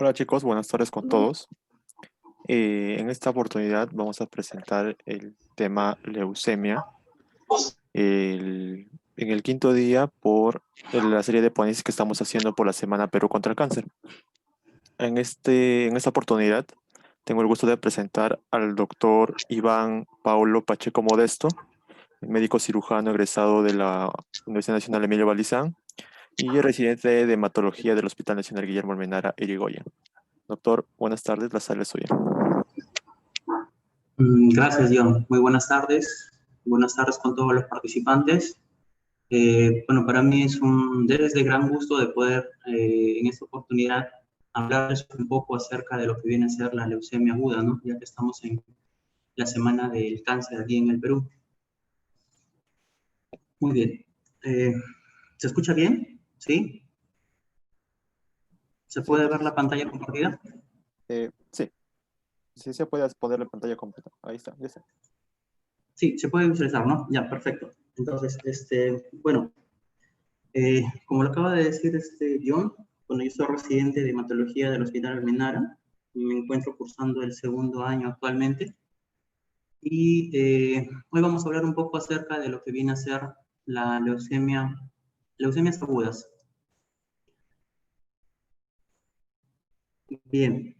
Hola chicos, buenas tardes con todos. En esta oportunidad vamos a presentar el tema leucemia en el quinto día por la serie de ponencias que estamos haciendo por la Semana Perú contra el Cáncer. En esta oportunidad tengo el gusto de presentar al doctor Iván Paulo Pacheco Modesto, médico cirujano egresado de la Universidad Nacional Emilio Balizán y residente de hematología del Hospital Nacional Guillermo Almenara Irigoyen. Doctor, buenas tardes, la sala es suya. Gracias, John. Muy buenas tardes. Buenas tardes con todos los participantes. Bueno, para mí es de gran gusto de poder en esta oportunidad hablarles un poco acerca de lo que viene a ser la leucemia aguda, ¿no? Ya que estamos en la semana del cáncer aquí en el Perú. Muy bien. ¿Se escucha bien? ¿Sí? ¿Se Sí, puede ver la pantalla compartida? sí, sí se puede poner la pantalla completa. Ahí está, ya está. Sí, se puede visualizar, ¿no? Ya, perfecto. Entonces, bueno, como lo acaba de decir John, bueno, yo soy residente de hematología del Hospital Almenara, me encuentro cursando el segundo año actualmente, y hoy vamos a hablar un poco acerca de lo que viene a ser la leucemias agudas. Bien,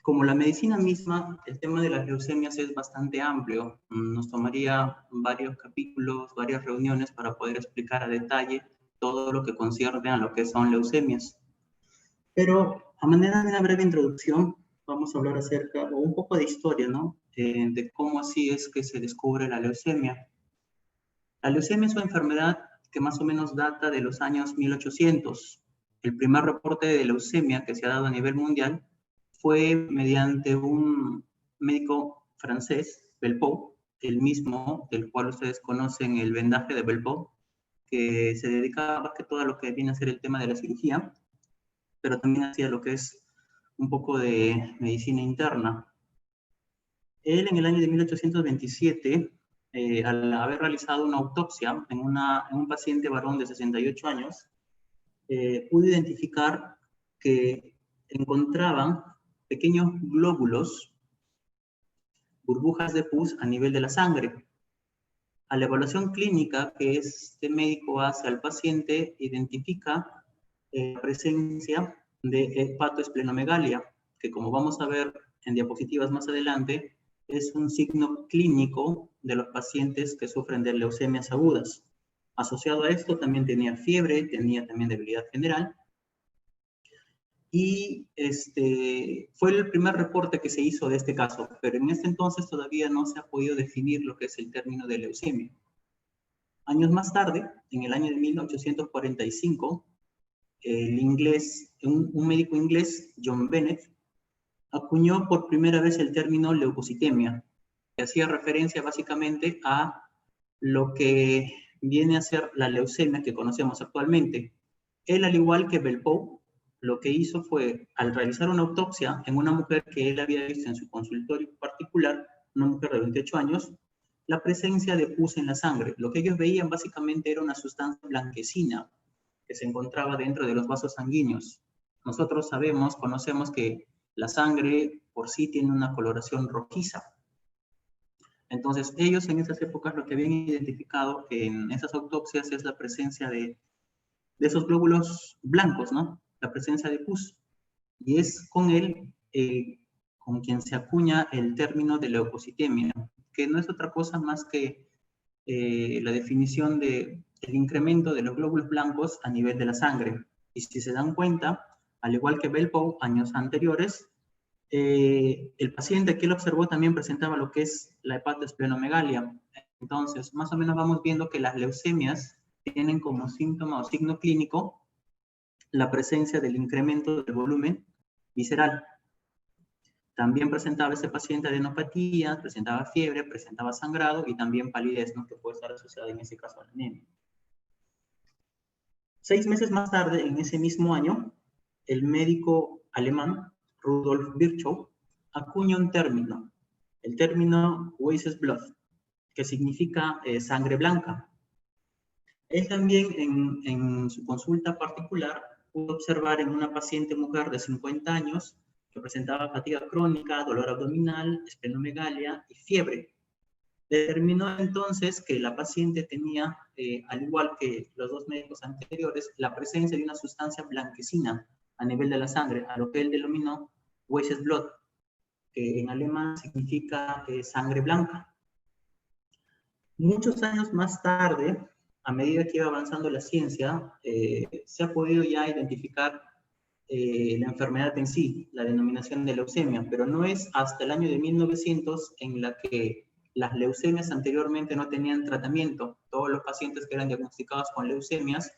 como la medicina misma, el tema de las leucemias es bastante amplio. Nos tomaría varios capítulos, varias reuniones para poder explicar a detalle todo lo que concierne a lo que son leucemias. Pero a manera de una breve introducción, vamos a hablar acerca, o un poco de historia, ¿no? De cómo así es que se descubre la leucemia. La leucemia es una enfermedad que más o menos data de los años 1800. El primer reporte de leucemia que se ha dado a nivel mundial fue mediante un médico francés, Belpou, el mismo del cual ustedes conocen el vendaje de Belpou, que se dedicaba más que todo a lo que viene a ser el tema de la cirugía, pero también hacía lo que es un poco de medicina interna. Él en el año de 1827, al haber realizado una autopsia en un paciente varón de 68 años, pudo identificar que encontraban pequeños glóbulos, burbujas de pus a nivel de la sangre. A la evaluación clínica que este médico hace al paciente, identifica la presencia de hepatoesplenomegalia, que como vamos a ver en diapositivas más adelante, es un signo clínico de los pacientes que sufren de leucemias agudas. Asociado a esto también tenía fiebre, tenía también debilidad general, y fue el primer reporte que se hizo de este caso, pero en este entonces todavía no se ha podido definir lo que es el término de leucemia. Años más tarde, en el año de 1845, un médico inglés, John Bennett, acuñó por primera vez el término leucocitemia, que hacía referencia básicamente a lo que viene a ser la leucemia que conocemos actualmente. Él, al igual que Belpou, lo que hizo fue, al realizar una autopsia en una mujer que él había visto en su consultorio particular, una mujer de 28 años, la presencia de pus en la sangre. Lo que ellos veían básicamente era una sustancia blanquecina que se encontraba dentro de los vasos sanguíneos. Nosotros conocemos que la sangre por sí tiene una coloración rojiza. Entonces, ellos en esas épocas lo que habían identificado en esas autopsias es la presencia de esos glóbulos blancos, ¿no? La presencia de pus. Y es con él con quien se acuña el término de leucocitemia, que no es otra cosa más que la definición del incremento de los glóbulos blancos a nivel de la sangre. Y si se dan cuenta, al igual que Belpou, años anteriores, el paciente que él observó también presentaba lo que es la hepatoesplenomegalia. Entonces, más o menos vamos viendo que las leucemias tienen como síntoma o signo clínico la presencia del incremento del volumen visceral. También presentaba ese paciente adenopatía, presentaba fiebre, presentaba sangrado y también palidez, ¿no? Que puede estar asociada en ese caso a la anemia. 6 meses más tarde, en ese mismo año, el médico alemán Rudolf Virchow acuña un término, el término Weißes Blut, que significa sangre blanca. Él también en su consulta particular pudo observar en una paciente mujer de 50 años que presentaba fatiga crónica, dolor abdominal, esplenomegalia y fiebre. Determinó entonces que la paciente tenía, al igual que los dos médicos anteriores, la presencia de una sustancia blanquecina a nivel de la sangre, a lo que él denominó Weißes Blut, que en alemán significa sangre blanca. Muchos años más tarde, a medida que iba avanzando la ciencia, se ha podido ya identificar la enfermedad en sí, la denominación de leucemia, pero no es hasta el año de 1900 en la que las leucemias anteriormente no tenían tratamiento. Todos los pacientes que eran diagnosticados con leucemias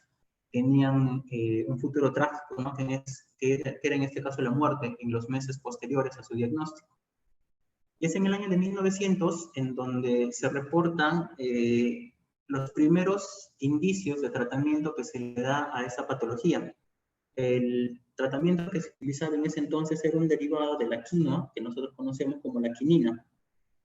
tenían un futuro trágico, ¿no? que era en este caso la muerte en los meses posteriores a su diagnóstico. Y es en el año de 1900 en donde se reportan los primeros indicios de tratamiento que se le da a esa patología. El tratamiento que se utilizaba en ese entonces era un derivado de la quinoa, que nosotros conocemos como la quinina,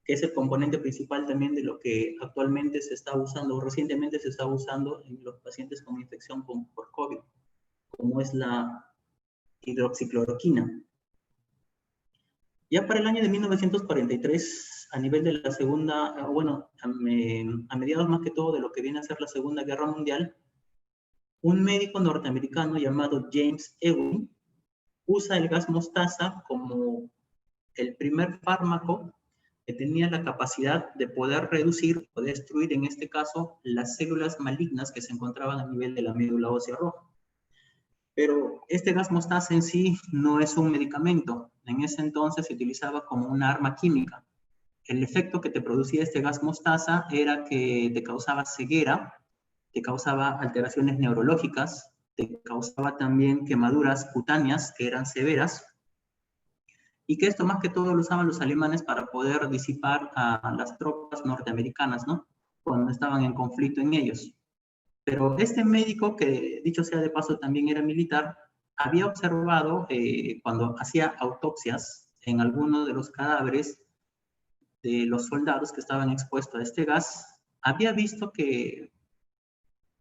que es el componente principal también de lo que actualmente se está usando, o recientemente se está usando en los pacientes con infección por COVID, como es la hidroxicloroquina. Ya para el año de 1943, a nivel de la segunda, bueno, a mediados más que todo de lo que viene a ser la Segunda Guerra Mundial, un médico norteamericano llamado James Ewing usa el gas mostaza como el primer fármaco que tenía la capacidad de poder reducir o destruir, en este caso, las células malignas que se encontraban a nivel de la médula ósea roja. Pero este gas mostaza en sí no es un medicamento. En ese entonces se utilizaba como una arma química. El efecto que te producía este gas mostaza era que te causaba ceguera, te causaba alteraciones neurológicas, te causaba también quemaduras cutáneas que eran severas, y que esto más que todo lo usaban los alemanes para poder disipar a las tropas norteamericanas, ¿no? Cuando estaban en conflicto en ellos. Pero este médico, que dicho sea de paso también era militar, había observado cuando hacía autopsias en algunos de los cadáveres de los soldados que estaban expuestos a este gas, había visto que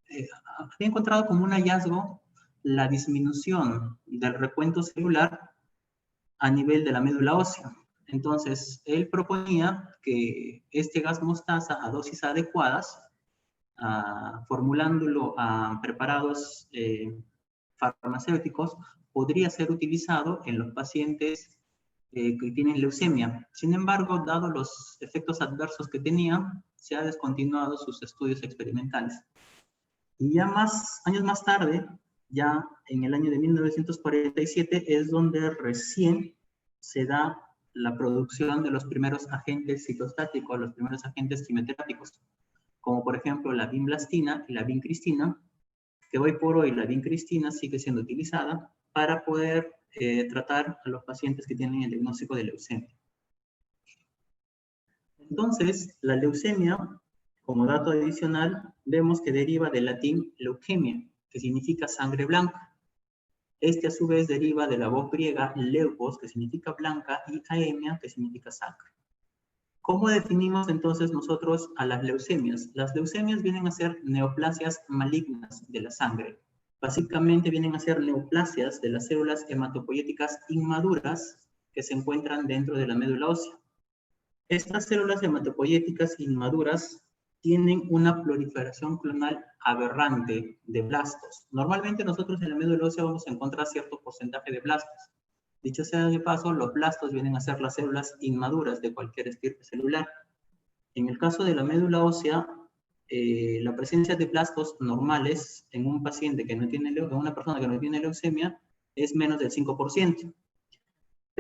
había encontrado como un hallazgo la disminución del recuento celular a nivel de la médula ósea. Entonces, él proponía que este gas mostaza a dosis adecuadas, formulándolo a preparados farmacéuticos, podría ser utilizado en los pacientes que tienen leucemia. Sin embargo, dado los efectos adversos que tenía, se ha descontinuado sus estudios experimentales. Y ya años más tarde, ya en el año de 1947, es donde recién se da la producción de los primeros agentes citostáticos, los primeros agentes quimioterápicos, como por ejemplo la vinblastina y la vincristina, que hoy por hoy la vincristina sigue siendo utilizada para poder tratar a los pacientes que tienen el diagnóstico de leucemia. Entonces, la leucemia, como dato adicional, vemos que deriva del latín leukemia, que significa sangre blanca. Este a su vez deriva de la voz griega leukos, que significa blanca, y aemia, que significa sangre. ¿Cómo definimos entonces nosotros a las leucemias? Las leucemias vienen a ser neoplasias malignas de la sangre. Básicamente vienen a ser neoplasias de las células hematopoyéticas inmaduras que se encuentran dentro de la médula ósea. Estas células hematopoyéticas inmaduras tienen una proliferación clonal aberrante de blastos. Normalmente nosotros en la médula ósea vamos a encontrar cierto porcentaje de blastos. Dicho sea de paso, los blastos vienen a ser las células inmaduras de cualquier estirpe celular. En el caso de la médula ósea, la presencia de blastos normales en un paciente que no tiene, en una persona que no tiene leucemia, es menos del 5%.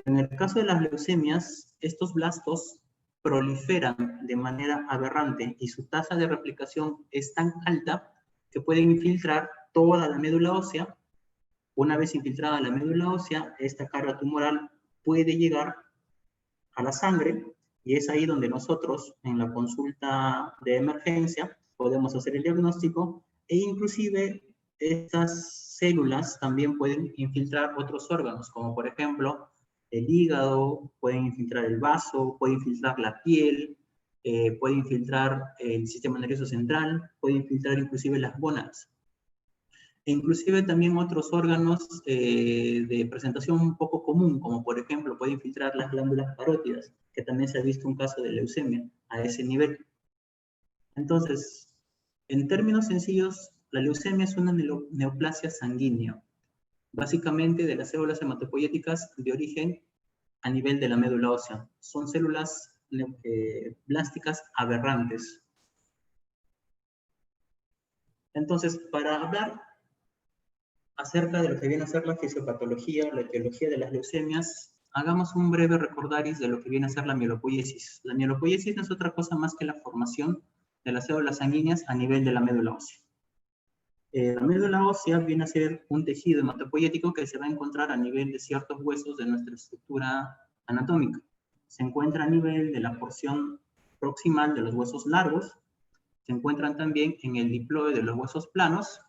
En el caso de las leucemias, estos blastos proliferan de manera aberrante y su tasa de replicación es tan alta que pueden infiltrar toda la médula ósea. Una vez infiltrada la médula ósea, esta carga tumoral puede llegar a la sangre y es ahí donde nosotros en la consulta de emergencia podemos hacer el diagnóstico e inclusive estas células también pueden infiltrar otros órganos, como por ejemplo el hígado, pueden infiltrar el vaso, pueden infiltrar la piel, pueden infiltrar el sistema nervioso central, pueden infiltrar inclusive las gónadas. e inclusive también otros órganos de presentación un poco común, como por ejemplo puede infiltrar las glándulas parótidas, que también se ha visto un caso de leucemia a ese nivel. Entonces, en términos sencillos, la leucemia es una neoplasia sanguínea, básicamente de las células hematopoyéticas de origen a nivel de la médula ósea. Son células blásticas aberrantes. Entonces, para hablar acerca de lo que viene a ser la fisiopatología, la etiología de las leucemias, hagamos un breve recordaris de lo que viene a ser la mielopoiesis. La mielopoiesis no es otra cosa más que la formación de las células sanguíneas a nivel de la médula ósea. La médula ósea viene a ser un tejido hematopoyético que se va a encontrar a nivel de ciertos huesos de nuestra estructura anatómica. Se encuentra a nivel de la porción proximal de los huesos largos, se encuentran también en el diploide de los huesos planos,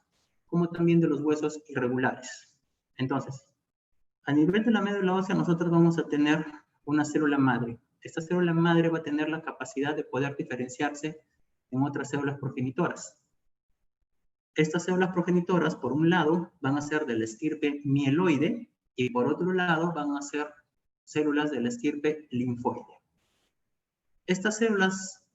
como también de los huesos irregulares. Entonces, a nivel de la médula ósea nosotros vamos a tener una célula madre. Esta célula madre va a tener la capacidad de poder diferenciarse en otras células progenitoras. Estas células progenitoras, por un lado, van a ser de la estirpe mieloide y por otro lado van a ser células de la estirpe linfoide. Estas células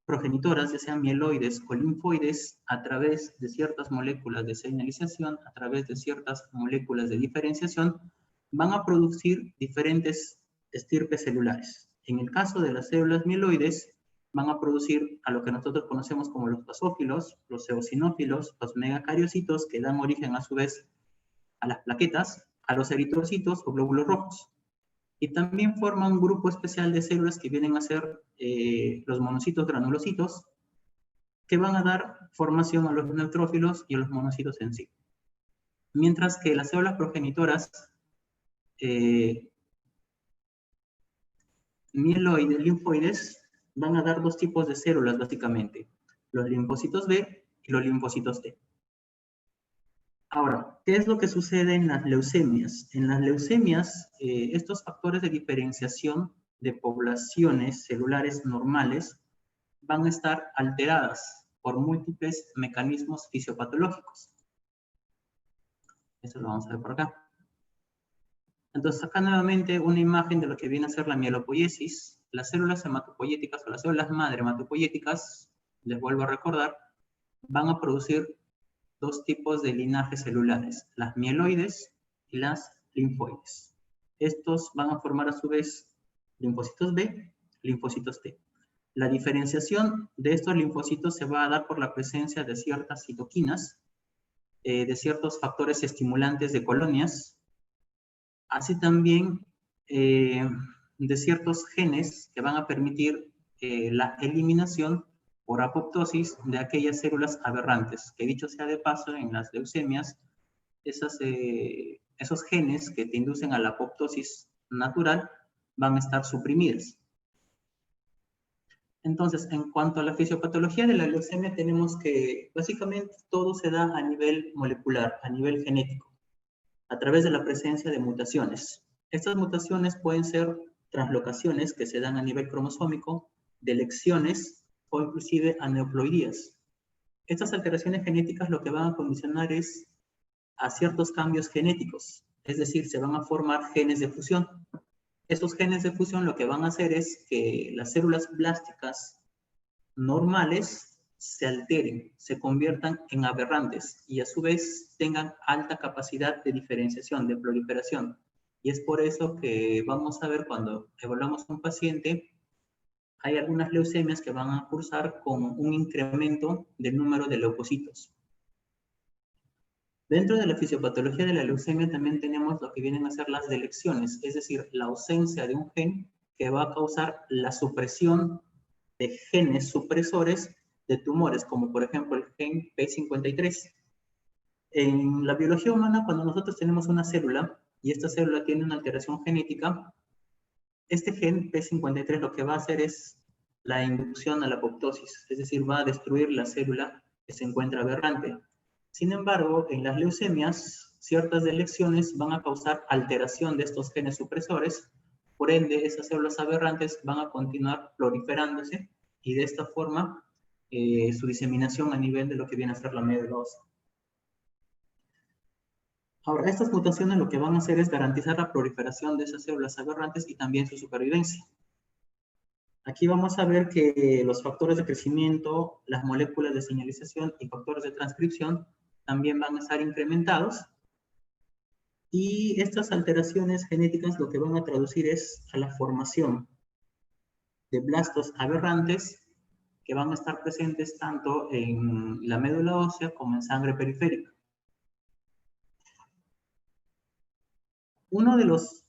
progenitoras, ya sean mieloides o linfoides, a través de ciertas moléculas de señalización, a través de ciertas moléculas de diferenciación, van a producir diferentes estirpes celulares. En el caso de las células mieloides, van a producir a lo que nosotros conocemos como los basófilos, los eosinófilos, los megacariocitos, que dan origen a su vez a las plaquetas, a los eritrocitos o glóbulos rojos. Y también forma un grupo especial de células que vienen a ser los monocitos granulocitos, que van a dar formación a los neutrófilos y a los monocitos en sí. Mientras que las células progenitoras mieloides, linfoides, van a dar dos tipos de células básicamente, los linfocitos B y los linfocitos T. Ahora, ¿qué es lo que sucede en las leucemias? En las leucemias, estos factores de diferenciación de poblaciones celulares normales van a estar alteradas por múltiples mecanismos fisiopatológicos. Eso lo vamos a ver por acá. Entonces, acá nuevamente una imagen de lo que viene a ser la mielopoiesis. Las células hematopoyéticas o las células madre hematopoyéticas, les vuelvo a recordar, van a producir dos tipos de linajes celulares, las mieloides y las linfoides. Estos van a formar a su vez linfocitos B, linfocitos T. La diferenciación de estos linfocitos se va a dar por la presencia de ciertas citoquinas, de ciertos factores estimulantes de colonias, así también de ciertos genes que van a permitir la eliminación por apoptosis de aquellas células aberrantes, que dicho sea de paso, en las leucemias, esos genes que te inducen a la apoptosis natural van a estar suprimidos. Entonces, en cuanto a la fisiopatología de la leucemia, tenemos que básicamente todo se da a nivel molecular, a nivel genético, a través de la presencia de mutaciones. Estas mutaciones pueden ser translocaciones que se dan a nivel cromosómico, delecciones o inclusive aneuploidías. Estas alteraciones genéticas lo que van a condicionar es a ciertos cambios genéticos, es decir, se van a formar genes de fusión. Estos genes de fusión lo que van a hacer es que las células blásticas normales se alteren, se conviertan en aberrantes y a su vez tengan alta capacidad de diferenciación, de proliferación. Y es por eso que vamos a ver cuando evaluamos a un paciente, hay algunas leucemias que van a cursar con un incremento del número de leucocitos. Dentro de la fisiopatología de la leucemia también tenemos lo que vienen a ser las delecciones, es decir, la ausencia de un gen que va a causar la supresión de genes supresores de tumores, como por ejemplo el gen P53. En la biología humana, cuando nosotros tenemos una célula y esta célula tiene una alteración genética, este gen P53 lo que va a hacer es la inducción a la apoptosis, es decir, va a destruir la célula que se encuentra aberrante. Sin embargo, en las leucemias, ciertas delecciones van a causar alteración de estos genes supresores, por ende, esas células aberrantes van a continuar proliferándose y de esta forma su diseminación a nivel de lo que viene a ser la médula ósea. Ahora, estas mutaciones lo que van a hacer es garantizar la proliferación de esas células aberrantes y también su supervivencia. Aquí vamos a ver que los factores de crecimiento, las moléculas de señalización y factores de transcripción también van a estar incrementados. Y estas alteraciones genéticas lo que van a traducir es a la formación de blastos aberrantes que van a estar presentes tanto en la médula ósea como en sangre periférica. Uno de los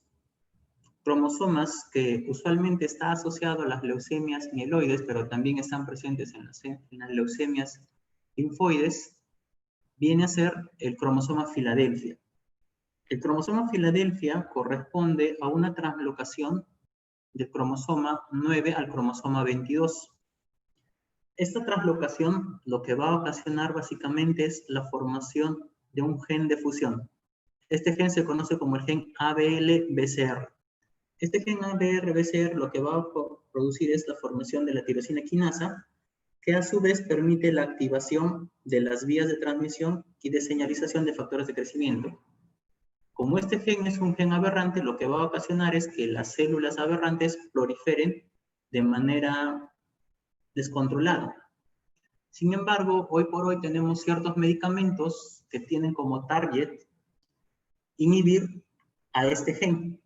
cromosomas que usualmente está asociado a las leucemias mieloides, pero también están presentes en las leucemias linfoides, viene a ser el cromosoma Filadelfia. El cromosoma Filadelfia corresponde a una translocación del cromosoma 9 al cromosoma 22. Esta translocación lo que va a ocasionar básicamente es la formación de un gen de fusión. Este gen se conoce como el gen ABL-BCR. Este gen ABR-BCR lo que va a producir es la formación de la tirosina quinasa, que a su vez permite la activación de las vías de transmisión y de señalización de factores de crecimiento. Como este gen es un gen aberrante, lo que va a ocasionar es que las células aberrantes proliferen de manera descontrolada. Sin embargo, hoy por hoy tenemos ciertos medicamentos que tienen como target inhibir a este gen.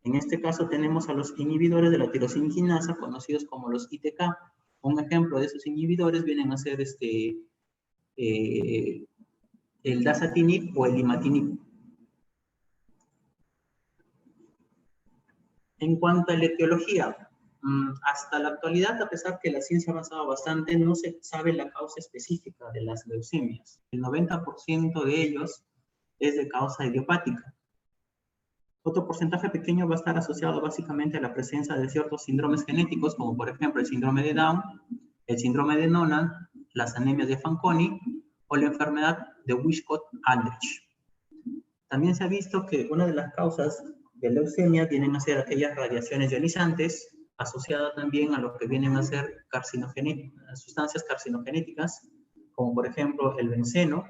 En este caso tenemos a los inhibidores de la tirosina quinasa, conocidos como los ITK. Un ejemplo de esos inhibidores vienen a ser el dasatinib o el imatinib. En cuanto a la etiología, hasta la actualidad, a pesar que la ciencia ha avanzado bastante, no se sabe la causa específica de las leucemias. El 90% de ellos es de causa idiopática. Otro porcentaje pequeño va a estar asociado básicamente a la presencia de ciertos síndromes genéticos, como por ejemplo el síndrome de Down, el síndrome de Noonan, las anemias de Fanconi o la enfermedad de Wiskott-Aldrich. También se ha visto que una de las causas de leucemia vienen a ser aquellas radiaciones ionizantes, asociadas también a lo que vienen a ser sustancias carcinogenéticas, como por ejemplo el benceno,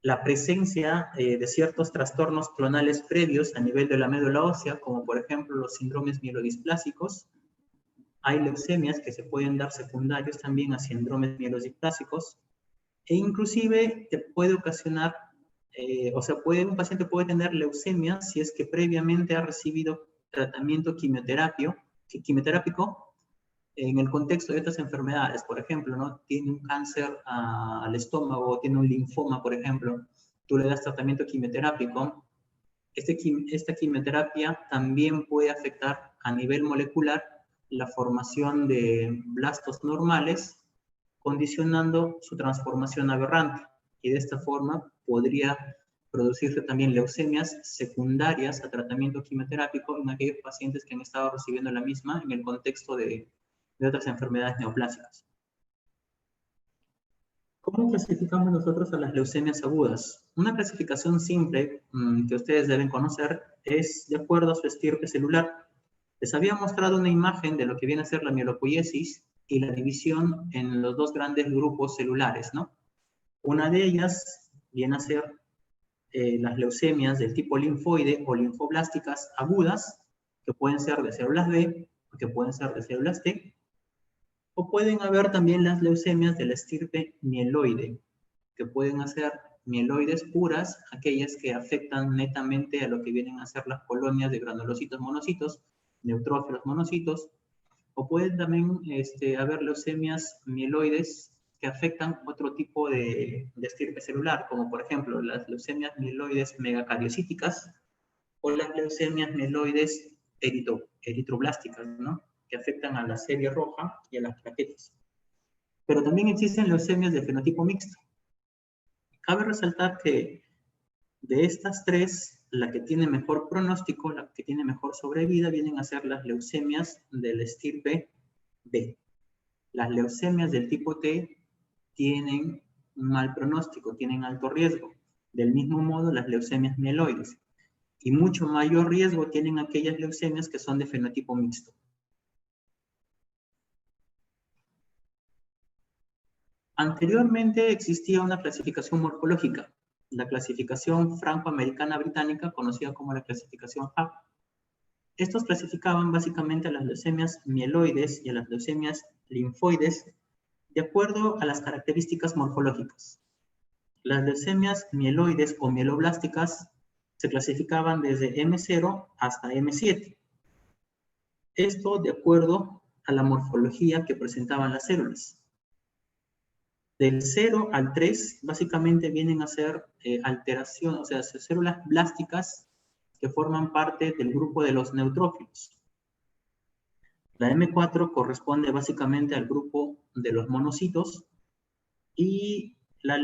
la presencia de ciertos trastornos clonales previos a nivel de la médula ósea, como por ejemplo los síndromes mielodisplásicos. Hay leucemias que se pueden dar secundarios también a síndromes mielodisplásicos, e inclusive te puede ocasionar, un paciente puede tener leucemia si es que previamente ha recibido tratamiento quimioterápico en el contexto de estas enfermedades. Por ejemplo, ¿no? Tiene un cáncer al estómago, tiene un linfoma, por ejemplo, tú le das tratamiento quimioterápico. Esta quimioterapia también puede afectar a nivel molecular la formación de blastos normales, condicionando su transformación aberrante. Y de esta forma podría producirse también leucemias secundarias a tratamiento quimioterápico en aquellos pacientes que han estado recibiendo la misma en el contexto de otras enfermedades neoplásicas. ¿Cómo clasificamos nosotros a las leucemias agudas? Una clasificación simple que ustedes deben conocer es de acuerdo a su estirpe celular. Les había mostrado una imagen de lo que viene a ser la mielopoiesis y la división en los dos grandes grupos celulares, ¿no? Una de ellas viene a ser las leucemias del tipo linfoide o linfoblásticas agudas, que pueden ser de células B o que pueden ser de células T, o pueden haber también las leucemias de la estirpe mieloide, que pueden ser mieloides puras, aquellas que afectan netamente a lo que vienen a ser las colonias de granulocitos monocitos, neutrófilos monocitos, o pueden también haber leucemias mieloides que afectan otro tipo de estirpe celular, como por ejemplo las leucemias mieloides megacariocíticas o las leucemias mieloides eritroblásticas, ¿no? Que afectan a la serie roja y a las plaquetas. Pero también existen leucemias de fenotipo mixto. Cabe resaltar que de estas tres, la que tiene mejor pronóstico, la que tiene mejor sobrevida, vienen a ser las leucemias del estirpe B. Las leucemias del tipo T tienen un mal pronóstico, tienen alto riesgo. Del mismo modo, las leucemias mieloides. Y mucho mayor riesgo tienen aquellas leucemias que son de fenotipo mixto. Anteriormente existía una clasificación morfológica. la clasificación franco-americana británica, conocida como la clasificación HAP. Estos clasificaban básicamente a las leucemias mieloides y a las leucemias linfoides de acuerdo a las características morfológicas. Las leucemias mieloides o mieloblásticas se clasificaban desde M0 hasta M7. Esto de acuerdo a la morfología que presentaban las células. Del 0 al 3 básicamente vienen a ser alteraciones, o sea, células blásticas que forman parte del grupo de los neutrófilos. La M4 corresponde básicamente al grupo de los monocitos y las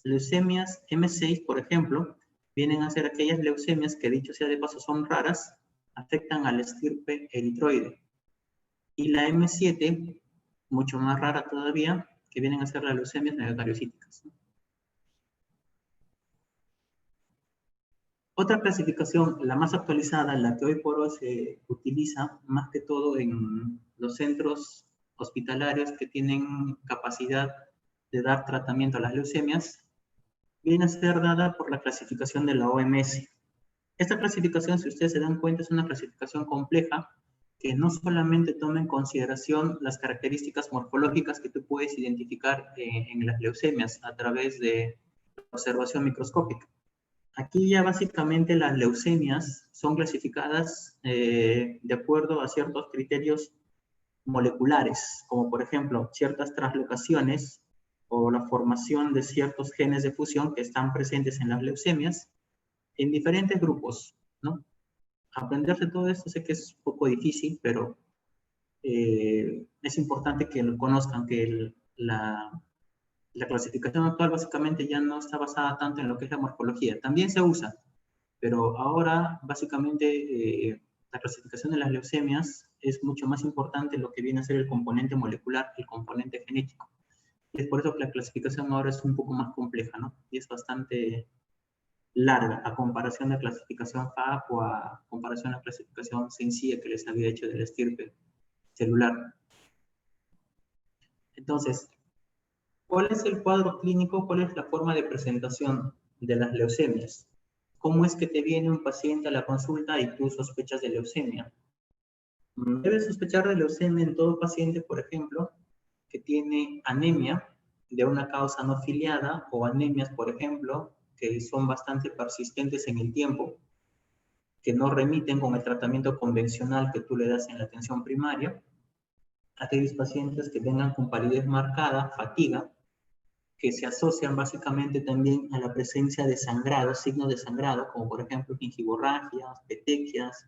leucemias M6, por ejemplo, vienen a ser aquellas leucemias que, dicho sea de paso, son raras, afectan al estirpe eritroide. Y la M7, mucho más rara todavía, que vienen a ser las leucemias megacariocíticas. Otra clasificación, la más actualizada, la que hoy por hoy se utiliza más que todo en los centros hospitalarios que tienen capacidad de dar tratamiento a las leucemias, viene a ser dada por la clasificación de la OMS. Esta clasificación, si ustedes se dan cuenta, es una clasificación compleja que no solamente toma en consideración las características morfológicas que tú puedes identificar en las leucemias a través de observación microscópica. Aquí ya básicamente las leucemias son clasificadas de acuerdo a ciertos criterios moleculares, como por ejemplo ciertas translocaciones o la formación de ciertos genes de fusión que están presentes en las leucemias en diferentes grupos, ¿no? Aprenderse todo esto sé que es un poco difícil, pero es importante que lo conozcan, que la clasificación actual básicamente ya no está basada tanto en lo que es la morfología. También se usa, pero ahora básicamente la clasificación de las leucemias es mucho más importante lo que viene a ser el componente molecular, el componente genético. Y es por eso que la clasificación ahora es un poco más compleja, ¿no? Y es bastante larga a comparación de la clasificación FAP o a comparación de la clasificación sencilla que les había hecho del estirpe celular. Entonces, ¿cuál es el cuadro clínico? ¿Cuál es la forma de presentación de las leucemias? ¿Cómo es que te viene un paciente a la consulta y tú sospechas de leucemia? Debes sospechar de leucemia en todo paciente, por ejemplo, que tiene anemia de una causa no filiada o anemias, por ejemplo, que son bastante persistentes en el tiempo, que no remiten con el tratamiento convencional que tú le das en la atención primaria. Aquellos pacientes que vengan con palidez marcada, fatiga, que se asocian básicamente también a la presencia de sangrado, signos de sangrado, como por ejemplo gingivorragias, petequias,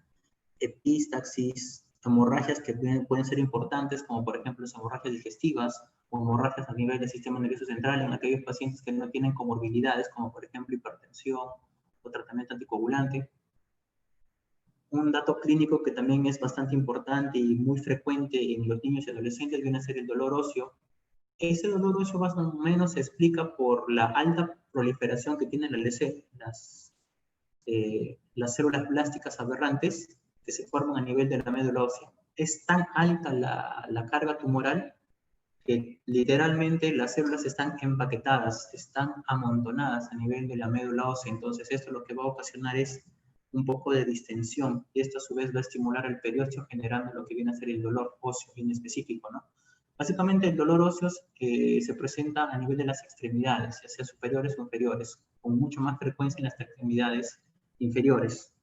epistaxis, hemorragias que pueden ser importantes, como por ejemplo las hemorragias digestivas o hemorragias a nivel del sistema nervioso central en aquellos pacientes que no tienen comorbilidades, como por ejemplo hipertensión o tratamiento anticoagulante. Un dato clínico que también es bastante importante y muy frecuente en los niños y adolescentes viene a ser el dolor óseo. Ese dolor óseo más o menos se explica por la alta proliferación que tienen las células plásticas aberrantes que se forman a nivel de la médula ósea. Es tan alta la carga tumoral que literalmente las células están empaquetadas, están amontonadas a nivel de la médula ósea. Entonces esto lo que va a ocasionar es un poco de distensión y esto a su vez va a estimular el periósteo generando lo que viene a ser el dolor óseo en específico, ¿no? Básicamente el dolor óseo se presenta a nivel de las extremidades, ya sea superiores o inferiores, con mucho más frecuencia en las extremidades inferiores.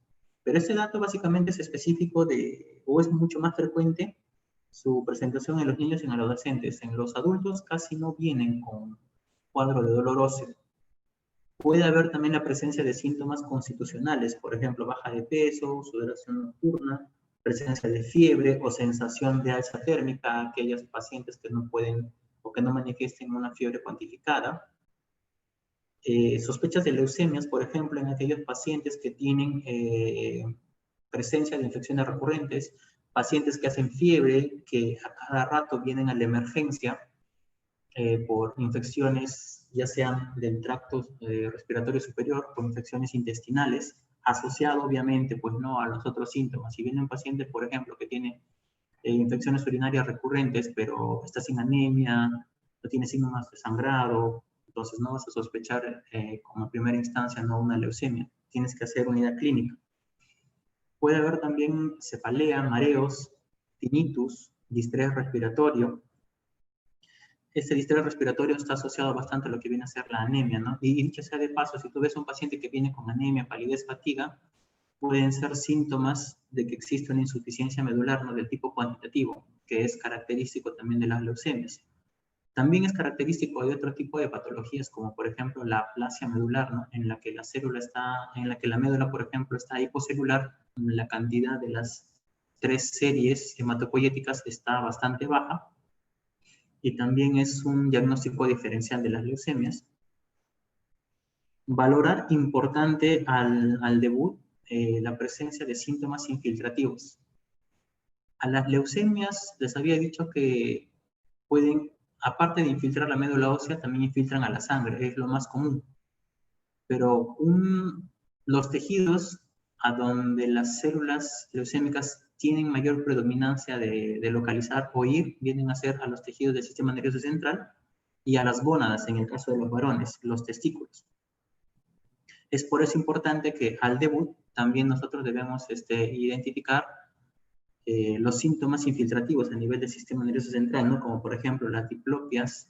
Pero este dato básicamente es específico o es mucho más frecuente su presentación en los niños y en los adolescentes. En los adultos casi no vienen con cuadro de dolor óseo. Puede haber también la presencia de síntomas constitucionales, por ejemplo, baja de peso, sudoración nocturna, presencia de fiebre o sensación de alza térmica, aquellos pacientes que no pueden o que no manifiesten una fiebre cuantificada. Sospechas de leucemias, por ejemplo, en aquellos pacientes que tienen presencia de infecciones recurrentes, pacientes que hacen fiebre, que a cada rato vienen a la emergencia por infecciones, ya sean del tracto respiratorio superior, por infecciones intestinales, asociado obviamente, pues no a los otros síntomas. Si viene un paciente, por ejemplo, que tiene infecciones urinarias recurrentes, pero está sin anemia, no tiene síntomas de sangrado, Entonces no vas a sospechar como primera instancia no una leucemia. Tienes que hacer unidad clínica. Puede haber también cefalea, mareos, tinnitus, distrés respiratorio. Este distrés respiratorio está asociado bastante a lo que viene a ser la anemia, ¿no? Y dicho sea de paso, si tú ves a un paciente que viene con anemia, palidez, fatiga, pueden ser síntomas de que existe una insuficiencia medular, ¿no? Del tipo cuantitativo, que es característico también de las leucemias. También es característico de otro tipo de patologías, como por ejemplo la aplasia medular, ¿no? En la que la célula está, en la que la médula, por ejemplo, está hipocelular, la cantidad de las 3 series hematopoyéticas está bastante baja, y también es un diagnóstico diferencial de las leucemias. Valorar importante al debut la presencia de síntomas infiltrativos. A las leucemias les había dicho que pueden, aparte de infiltrar la médula ósea, también infiltran a la sangre, es lo más común. Pero los tejidos a donde las células leucémicas tienen mayor predominancia de localizar o ir, vienen a ser a los tejidos del sistema nervioso central y a las gónadas, en el caso de los varones, los testículos. Es por eso importante que al debut también nosotros debemos identificar los síntomas infiltrativos a nivel del sistema nervioso central, ¿no? Como por ejemplo las diplopias,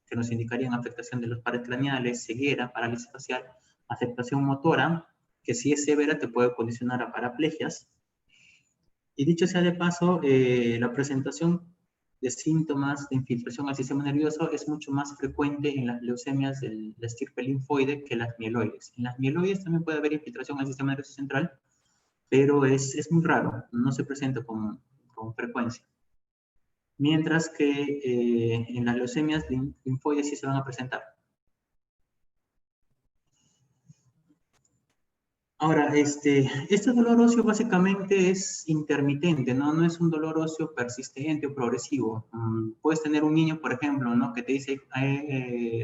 que nos indicarían afectación de los pares craneales, ceguera, parálisis facial, afectación motora, que si es severa te puede condicionar a paraplegias. Y dicho sea de paso, la presentación de síntomas de infiltración al sistema nervioso es mucho más frecuente en las leucemias de la estirpe linfoide que las mieloides. En las mieloides también puede haber infiltración al sistema nervioso central, pero es muy raro, no se presenta con frecuencia. Mientras que en las leucemias linfoides sí se van a presentar. Ahora, este dolor óseo básicamente es intermitente, ¿no? No es un dolor óseo persistente o progresivo. Puedes tener un niño, por ejemplo, ¿no? Que te dice, ha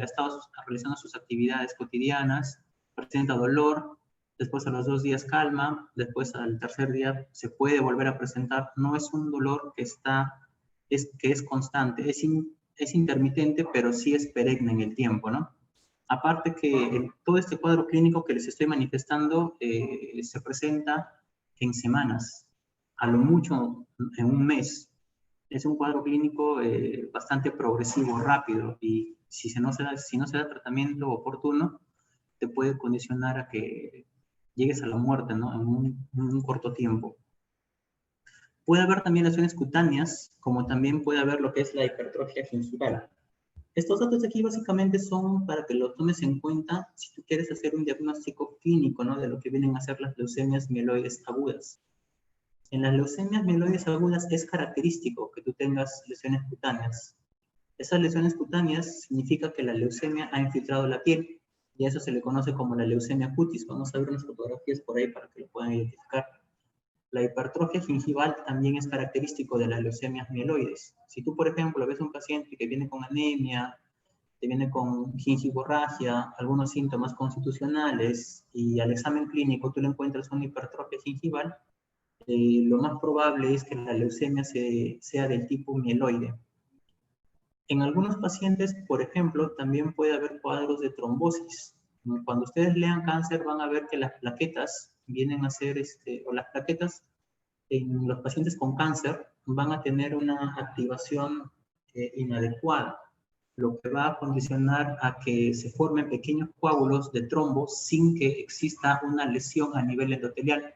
estado realizando sus actividades cotidianas, presenta dolor, después a los 2 días calma, después al tercer día se puede volver a presentar. No es un dolor que es constante, es intermitente, pero sí es perenne en el tiempo, ¿no? Aparte que todo este cuadro clínico que les estoy manifestando se presenta en semanas, a lo mucho en un mes. Es un cuadro clínico bastante progresivo, rápido, y si no se da tratamiento oportuno, te puede condicionar a que llegues a la muerte, ¿no? En un corto tiempo. Puede haber también lesiones cutáneas, como también puede haber lo que es la hipertrofia gingival. Estos datos de aquí básicamente son para que los tomes en cuenta si tú quieres hacer un diagnóstico clínico, ¿no? De lo que vienen a ser las leucemias mieloides agudas. En las leucemias mieloides agudas es característico que tú tengas lesiones cutáneas. Esas lesiones cutáneas significa que la leucemia ha infiltrado la piel, y a eso se le conoce como la leucemia cutis. Vamos a ver unas fotografías por ahí para que lo puedan identificar. La hipertrofia gingival también es característico de las leucemias mieloides. Si tú, por ejemplo, ves un paciente que viene con anemia, que viene con gingivorragia, algunos síntomas constitucionales, y al examen clínico tú le encuentras una hipertrofia gingival, lo más probable es que la leucemia sea del tipo mieloide. En algunos pacientes, por ejemplo, también puede haber cuadros de trombosis. Cuando ustedes lean cáncer van a ver que las plaquetas vienen a ser, o las plaquetas en los pacientes con cáncer van a tener una activación inadecuada, lo que va a condicionar a que se formen pequeños coágulos de trombo sin que exista una lesión a nivel endotelial.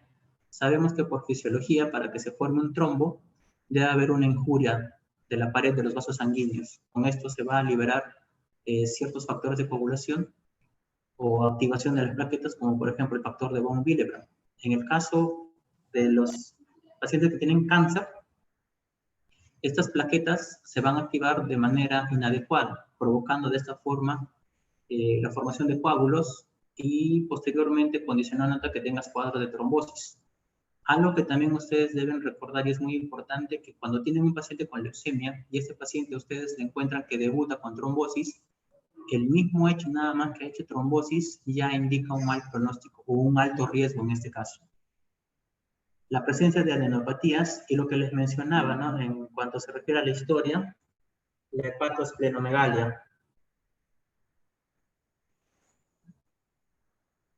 Sabemos que por fisiología, para que se forme un trombo, debe haber una injuria de la pared de los vasos sanguíneos. Con esto se va a liberar ciertos factores de coagulación o activación de las plaquetas, como por ejemplo el factor de von Willebrand. En el caso de los pacientes que tienen cáncer, estas plaquetas se van a activar de manera inadecuada, provocando de esta forma la formación de coágulos y posteriormente condicionando a que tengas cuadros de trombosis. Algo que también ustedes deben recordar y es muy importante, que cuando tienen un paciente con leucemia y este paciente ustedes le encuentran que debuta con trombosis, el mismo hecho nada más que ha hecho trombosis ya indica un mal pronóstico o un alto riesgo en este caso. La presencia de adenopatías y lo que les mencionaba, ¿no? En cuanto se refiere a la historia, la hepatosplenomegalia.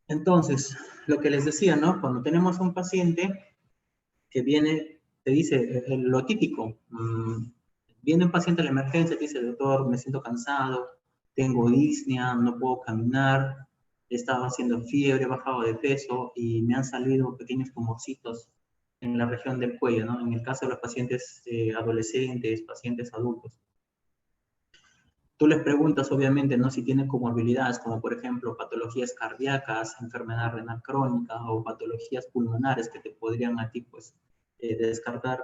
Entonces, lo que les decía, ¿no? Cuando tenemos un paciente que viene, te dice lo típico, viene un paciente a la emergencia, te dice, doctor, me siento cansado, tengo disnea, no puedo caminar, he estado haciendo fiebre, he bajado de peso y me han salido pequeños tumorcitos en la región del cuello, ¿no? En el caso de los pacientes adolescentes, pacientes adultos. Tú les preguntas, obviamente, ¿no? Si tienen comorbilidades, como por ejemplo patologías cardíacas, enfermedad renal crónica o patologías pulmonares que te podrían a ti, pues, descartar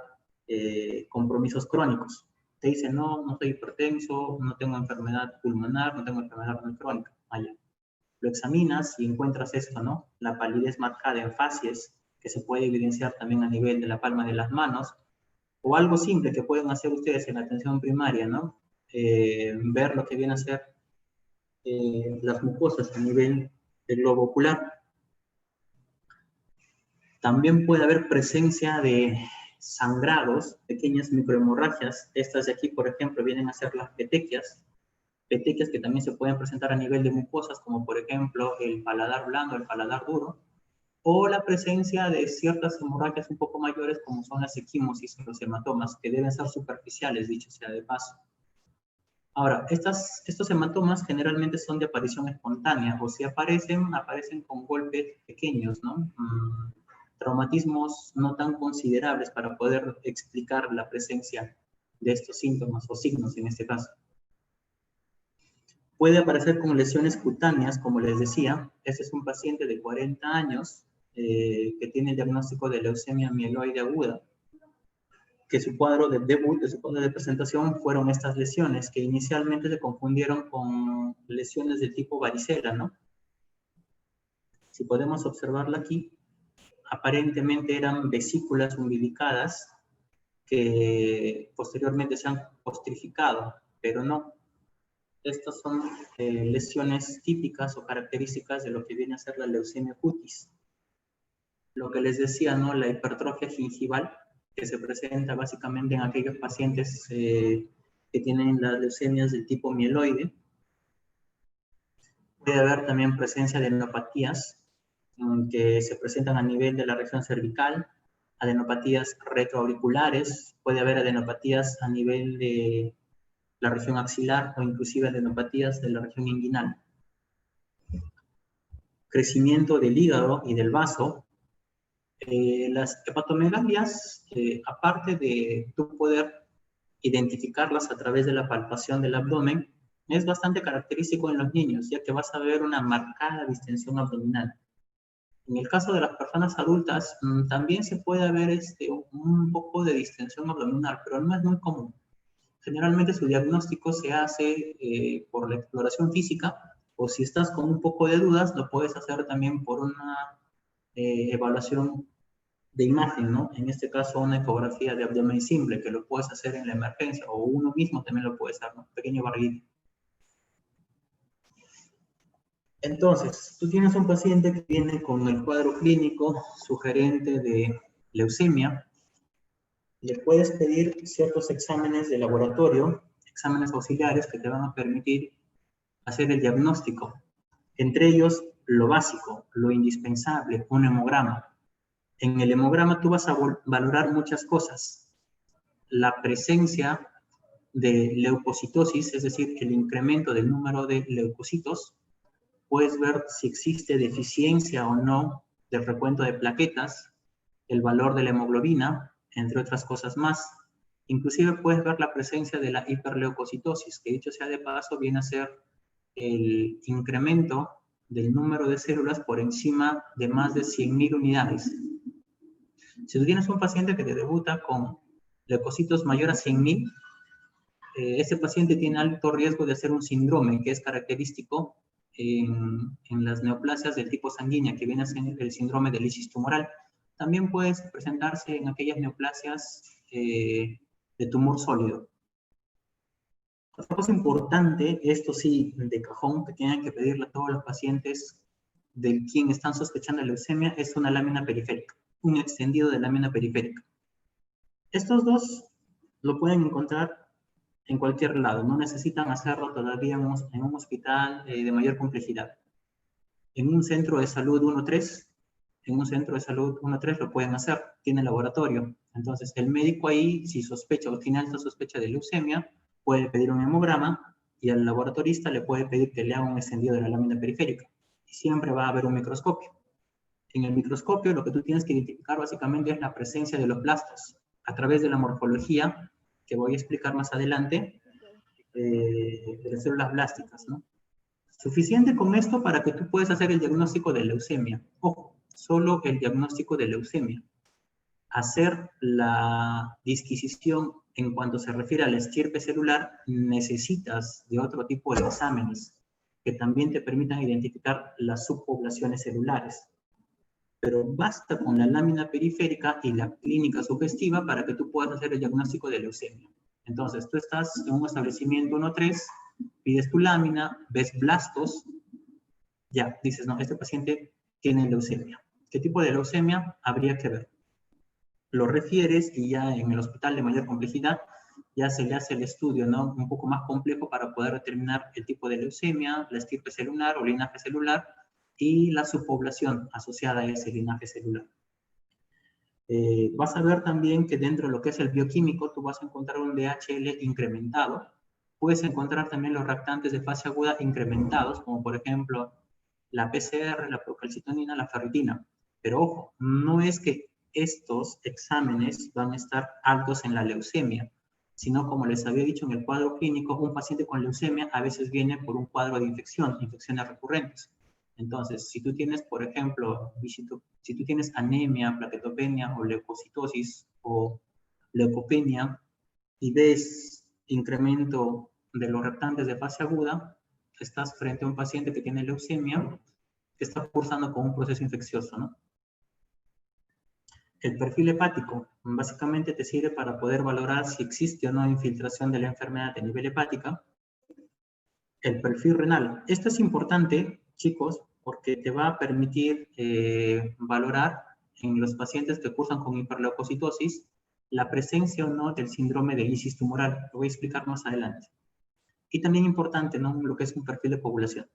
compromisos crónicos. Te dicen, no, no soy hipertenso, no tengo enfermedad pulmonar, no tengo enfermedad renal crónica. Allá. Lo examinas y encuentras esto, ¿no? La palidez marcada en facies, que se puede evidenciar también a nivel de la palma de las manos, o algo simple que pueden hacer ustedes en la atención primaria, ¿no? Ver lo que viene a ser las mucosas a nivel del globo ocular. También puede haber presencia de sangrados, pequeñas microhemorragias. Estas de aquí, por ejemplo, vienen a ser las petequias que también se pueden presentar a nivel de mucosas, como por ejemplo el paladar blando, el paladar duro, o la presencia de ciertas hemorragias un poco mayores, como son las equimosis y los hematomas, que deben ser superficiales, dicho sea de paso. Ahora, estos hematomas generalmente son de aparición espontánea, o si aparecen con golpes pequeños, ¿no? Traumatismos no tan considerables para poder explicar la presencia de estos síntomas o signos en este caso. Puede aparecer con lesiones cutáneas, como les decía. Este es un paciente de 40 años que tiene el diagnóstico de leucemia mieloide aguda, que su cuadro de debut, de su cuadro de presentación, fueron estas lesiones, que inicialmente se confundieron con lesiones de tipo varicela, ¿no? Si podemos observarla aquí, aparentemente eran vesículas umbilicadas que posteriormente se han ostrificado, pero no. Estas son lesiones típicas o características de lo que viene a ser la leucemia cutis. Lo que les decía, ¿no? La hipertrofia gingival, que se presenta básicamente en aquellos pacientes que tienen las leucemias del tipo mieloide. Puede haber también presencia de adenopatías que se presentan a nivel de la región cervical, adenopatías retroauriculares, puede haber adenopatías a nivel de la región axilar o inclusive adenopatías de la región inguinal. Crecimiento del hígado y del vaso. Las hepatomegalias, aparte de tú poder identificarlas a través de la palpación del abdomen, es bastante característico en los niños, ya que vas a ver una marcada distensión abdominal. En el caso de las personas adultas, también se puede ver un poco de distensión abdominal, pero no es muy común. Generalmente su diagnóstico se hace por la exploración física, o si estás con un poco de dudas, lo puedes hacer también por una evaluación de imagen, ¿no? En este caso, una ecografía de abdomen simple, que lo puedes hacer en la emergencia, o uno mismo también lo puede hacer, ¿no? Pequeño barriguito. Entonces, tú tienes un paciente que viene con el cuadro clínico sugerente de leucemia. Le puedes pedir ciertos exámenes de laboratorio, exámenes auxiliares que te van a permitir hacer el diagnóstico. Entre ellos, lo básico, lo indispensable, un hemograma. En el hemograma tú vas a valorar muchas cosas. La presencia de leucocitosis, es decir, el incremento del número de leucocitos. Puedes ver si existe deficiencia o no del recuento de plaquetas, el valor de la hemoglobina, entre otras cosas más. Inclusive puedes ver la presencia de la hiperleucocitosis, que dicho sea de paso viene a ser el incremento del número de células por encima de más de 100.000 unidades. Si tú tienes un paciente que te debuta con leucocitos mayor a 100.000, ese paciente tiene alto riesgo de hacer un síndrome que es característico en las neoplasias del tipo sanguínea, que viene a ser el síndrome de lisis tumoral. También puede presentarse en aquellas neoplasias de tumor sólido. Otra cosa importante, esto sí, de cajón, que tienen que pedirle a todos los pacientes de quien están sospechando de leucemia, es una lámina periférica, un extendido de lámina periférica. Estos dos lo pueden encontrar en cualquier lado, no necesitan hacerlo todavía en un hospital de mayor complejidad. En un centro de salud 1-3, en un centro de salud 1-3 lo pueden hacer, tiene laboratorio. Entonces, el médico ahí, si sospecha o tiene alta sospecha de leucemia, puede pedir un hemograma y al laboratorista le puede pedir que le haga un extendido de la lámina periférica. Y siempre va a haber un microscopio. En el microscopio lo que tú tienes que identificar básicamente es la presencia de los blastos a través de la morfología, que voy a explicar más adelante, de las células blásticas, ¿no? Suficiente con esto para que tú puedas hacer el diagnóstico de leucemia. Ojo, solo el diagnóstico de leucemia. Hacer la disquisición en cuanto se refiere a la estirpe celular, necesitas de otro tipo de exámenes que también te permitan identificar las subpoblaciones celulares. Pero basta con la lámina periférica y la clínica sugestiva para que tú puedas hacer el diagnóstico de leucemia. Entonces, tú estás en un establecimiento 1-3, pides tu lámina, ves blastos, ya, dices, no, este paciente tiene leucemia. ¿Qué tipo de leucemia? Habría que ver. Lo refieres y ya en el hospital de mayor complejidad ya se le hace el estudio, ¿no? Un poco más complejo para poder determinar el tipo de leucemia, la estirpe celular o linaje celular y la subpoblación asociada a ese linaje celular. Vas a ver también que dentro de lo que es el bioquímico tú vas a encontrar un DHL incrementado. Puedes encontrar también los reactantes de fase aguda incrementados, como por ejemplo la PCR, la procalcitonina, la ferritina. Pero ojo, no es que estos exámenes van a estar altos en la leucemia, sino como les había dicho en el cuadro clínico, un paciente con leucemia a veces viene por un cuadro de infección, infecciones recurrentes. Entonces, si tú tienes, por ejemplo, si tú tienes anemia, plaquetopenia o leucocitosis o leucopenia y ves incremento de los reactantes de fase aguda, estás frente a un paciente que tiene leucemia, que está cursando con un proceso infeccioso, ¿no? El perfil hepático básicamente te sirve para poder valorar si existe o no infiltración de la enfermedad a nivel hepática. El perfil renal. Esto es importante, chicos, porque te va a permitir valorar en los pacientes que cursan con hiperleucocitosis la presencia o no del síndrome de lisis tumoral. Lo voy a explicar más adelante. Y también importante, ¿no? Lo que es un perfil de población.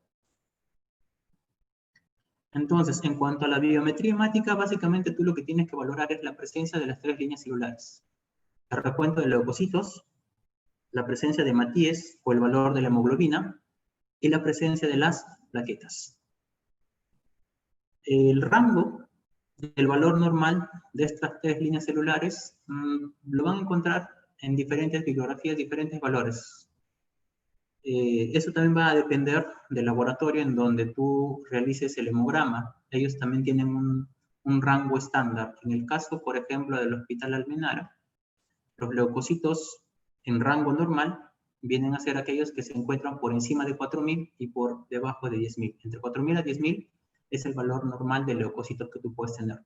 Entonces, en cuanto a la biometría hemática, básicamente tú lo que tienes que valorar es la presencia de las 3 líneas celulares. El recuento de leucocitos, la presencia de hematíes o el valor de la hemoglobina y la presencia de las plaquetas. El rango del valor normal de estas 3 líneas celulares lo van a encontrar en diferentes bibliografías, diferentes valores. Eso también va a depender del laboratorio en donde tú realices el hemograma. Ellos también tienen un rango estándar. En el caso, por ejemplo, del Hospital Almenara, los leucocitos en rango normal vienen a ser aquellos que se encuentran por encima de 4.000 y por debajo de 10.000. Entre 4.000 a 10.000 es el valor normal de leucocitos que tú puedes tener.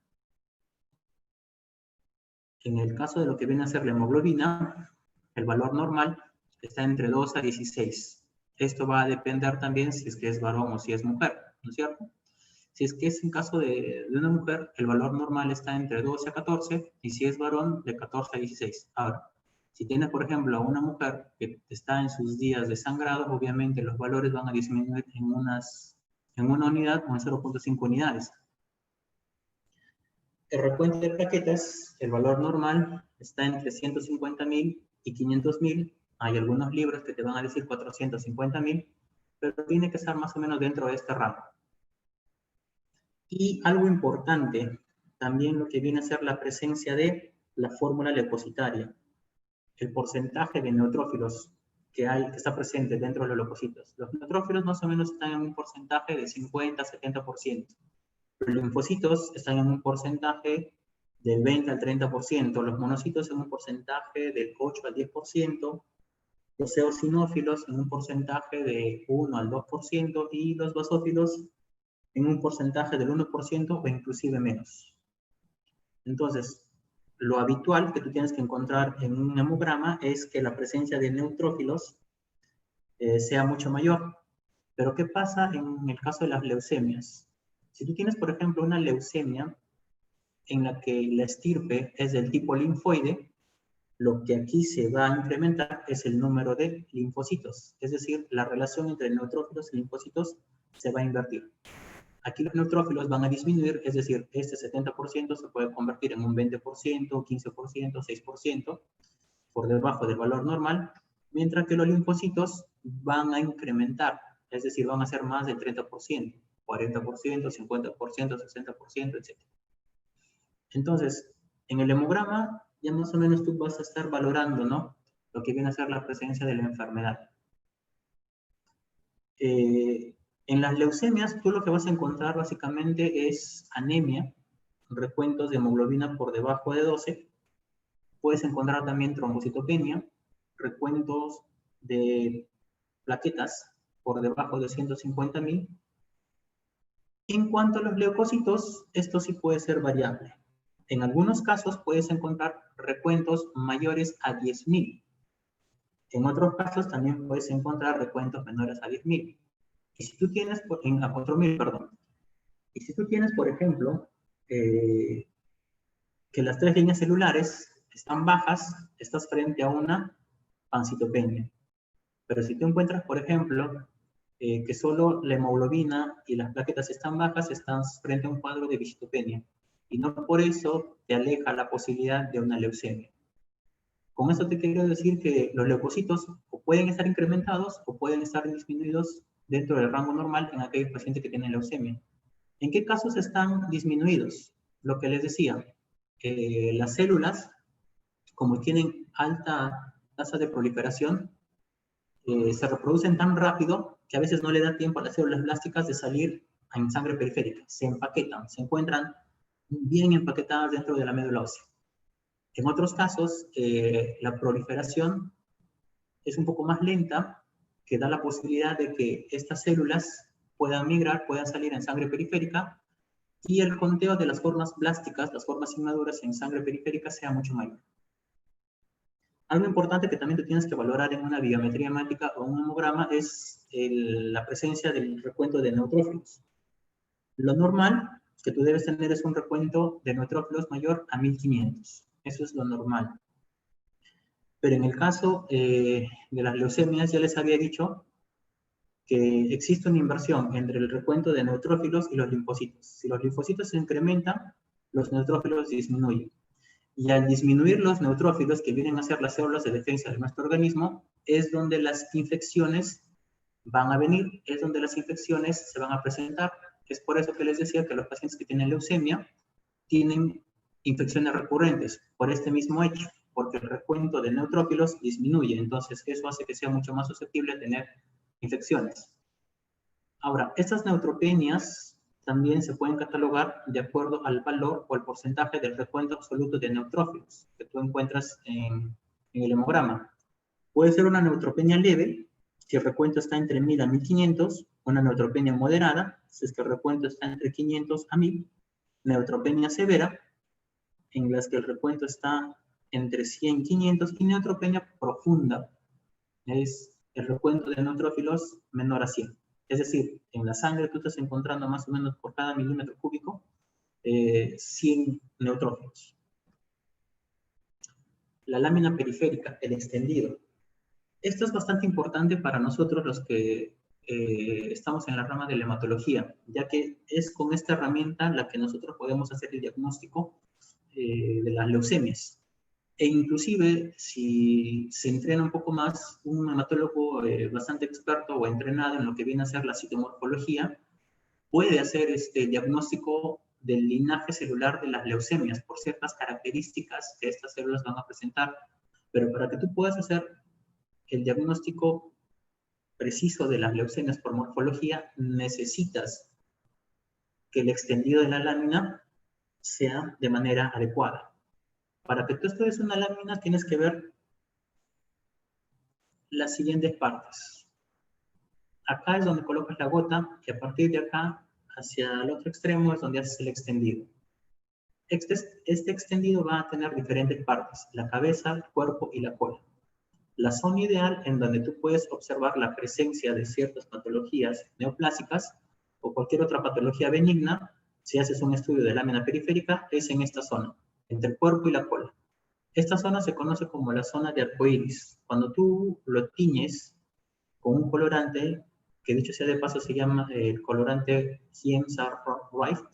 En el caso de lo que viene a ser la hemoglobina, el valor normal está entre 2 a 16. Esto va a depender también si es que es varón o si es mujer, ¿no es cierto? Si es que es en caso de una mujer, el valor normal está entre 12 a 14, y si es varón, de 14 a 16. Ahora, si tienes, por ejemplo, a una mujer que está en sus días de sangrado, obviamente los valores van a disminuir en una unidad o en 0.5 unidades. El recuento de plaquetas, el valor normal está entre 150.000 y 500.000. Hay algunos libros que te van a decir 450.000, pero tiene que estar más o menos dentro de este rango. Y algo importante, también lo que viene a ser la presencia de la fórmula leucocitaria, el porcentaje de neutrófilos que está presente dentro de los leucocitos. Los neutrófilos más o menos están en un porcentaje de 50-70%. Los linfocitos están en un porcentaje del 20 al 30%, los monocitos en un porcentaje del 8 al 10%, los eosinófilos en un porcentaje de 1 al 2% y los basófilos en un porcentaje del 1% o inclusive menos. Entonces, lo habitual que tú tienes que encontrar en un hemograma es que la presencia de neutrófilos sea mucho mayor. Pero ¿qué pasa en el caso de las leucemias? Si tú tienes, por ejemplo, una leucemia en la que la estirpe es del tipo linfoide, lo que aquí se va a incrementar es el número de linfocitos. Es decir, la relación entre neutrófilos y linfocitos se va a invertir. Aquí los neutrófilos van a disminuir, es decir, este 70% se puede convertir en un 20%, 15%, 6%, por debajo del valor normal, mientras que los linfocitos van a incrementar, es decir, van a ser más del 30%, 40%, 50%, 60%, etc. Entonces, en el hemograma, ya más o menos tú vas a estar valorando, ¿no?, lo que viene a ser la presencia de la enfermedad. En las leucemias, tú lo que vas a encontrar básicamente es anemia, recuentos de hemoglobina por debajo de 12. Puedes encontrar también trombocitopenia, recuentos de plaquetas por debajo de 150.000. En cuanto a los leucocitos, esto sí puede ser variable. En algunos casos puedes encontrar recuentos mayores a 10.000. En otros casos también puedes encontrar recuentos menores a 10.000. Y si tú tienes, a 4.000, perdón. Y si tú tienes, por ejemplo, que las 3 líneas celulares están bajas, estás frente a una pancitopenia. Pero si tú encuentras, por ejemplo, que solo la hemoglobina y las plaquetas están bajas, estás frente a un cuadro de viscitopenia. Y no por eso te aleja la posibilidad de una leucemia. Con esto te quiero decir que los leucocitos o pueden estar incrementados o pueden estar disminuidos dentro del rango normal en aquellos pacientes que tienen leucemia. ¿En qué casos están disminuidos? Lo que les decía, las células, como tienen alta tasa de proliferación, se reproducen tan rápido que a veces no le da tiempo a las células blásticas de salir en sangre periférica. Se empaquetan, se encuentran bien empaquetadas dentro de la médula ósea. En otros casos, la proliferación es un poco más lenta, que da la posibilidad de que estas células puedan migrar, puedan salir en sangre periférica, y el conteo de las formas blásticas, las formas inmaduras en sangre periférica sea mucho mayor. Algo importante que también tú tienes que valorar en una biometría hemática o un hemograma es la presencia del recuento de neutrófilos. Lo normal que tú debes tener es un recuento de neutrófilos mayor a 1500. Eso es lo normal. Pero en el caso de las leucemias, ya les había dicho que existe una inversión entre el recuento de neutrófilos y los linfocitos. Si los linfocitos se incrementan, los neutrófilos disminuyen. Y al disminuir los neutrófilos, que vienen a ser las células de defensa de nuestro organismo, es donde las infecciones van a venir, es donde las infecciones se van a presentar. Es por eso que les decía que los pacientes que tienen leucemia tienen infecciones recurrentes, por este mismo hecho, porque el recuento de neutrófilos disminuye, entonces eso hace que sea mucho más susceptible a tener infecciones. Ahora, estas neutropenias también se pueden catalogar de acuerdo al valor o al porcentaje del recuento absoluto de neutrófilos que tú encuentras en el hemograma. Puede ser una neutropenia leve, si el recuento está entre 1000 a 1500, una neutropenia moderada, si es que el recuento está entre 500 a 1000, neutropenia severa, en las que el recuento está entre 100 y 500, y neutropenia profunda, es el recuento de neutrófilos menor a 100. Es decir, en la sangre tú estás encontrando más o menos por cada milímetro cúbico 100 neutrófilos. La lámina periférica, el extendido. Esto es bastante importante para nosotros los que estamos en la rama de la hematología, ya que es con esta herramienta la que nosotros podemos hacer el diagnóstico de las leucemias. E inclusive, si se entrena un poco más, un hematólogo bastante experto o entrenado en lo que viene a ser la citomorfología, puede hacer este diagnóstico del linaje celular de las leucemias por ciertas características que estas células van a presentar. Pero para que tú puedas hacer el diagnóstico preciso de las leucemias por morfología, necesitas que el extendido de la lámina sea de manera adecuada. Para que tú estudies una lámina, tienes que ver las siguientes partes. Acá es donde colocas la gota, y a partir de acá, hacia el otro extremo, es donde haces el extendido. Este extendido va a tener diferentes partes, la cabeza, el cuerpo y la cola. La zona ideal en donde tú puedes observar la presencia de ciertas patologías neoplásicas o cualquier otra patología benigna, si haces un estudio de lámina periférica, es en esta zona, entre el cuerpo y la cola. Esta zona se conoce como la zona de arcoíris. Cuando tú lo tiñes con un colorante, que dicho sea de paso se llama el colorante Hiemsar-Wright,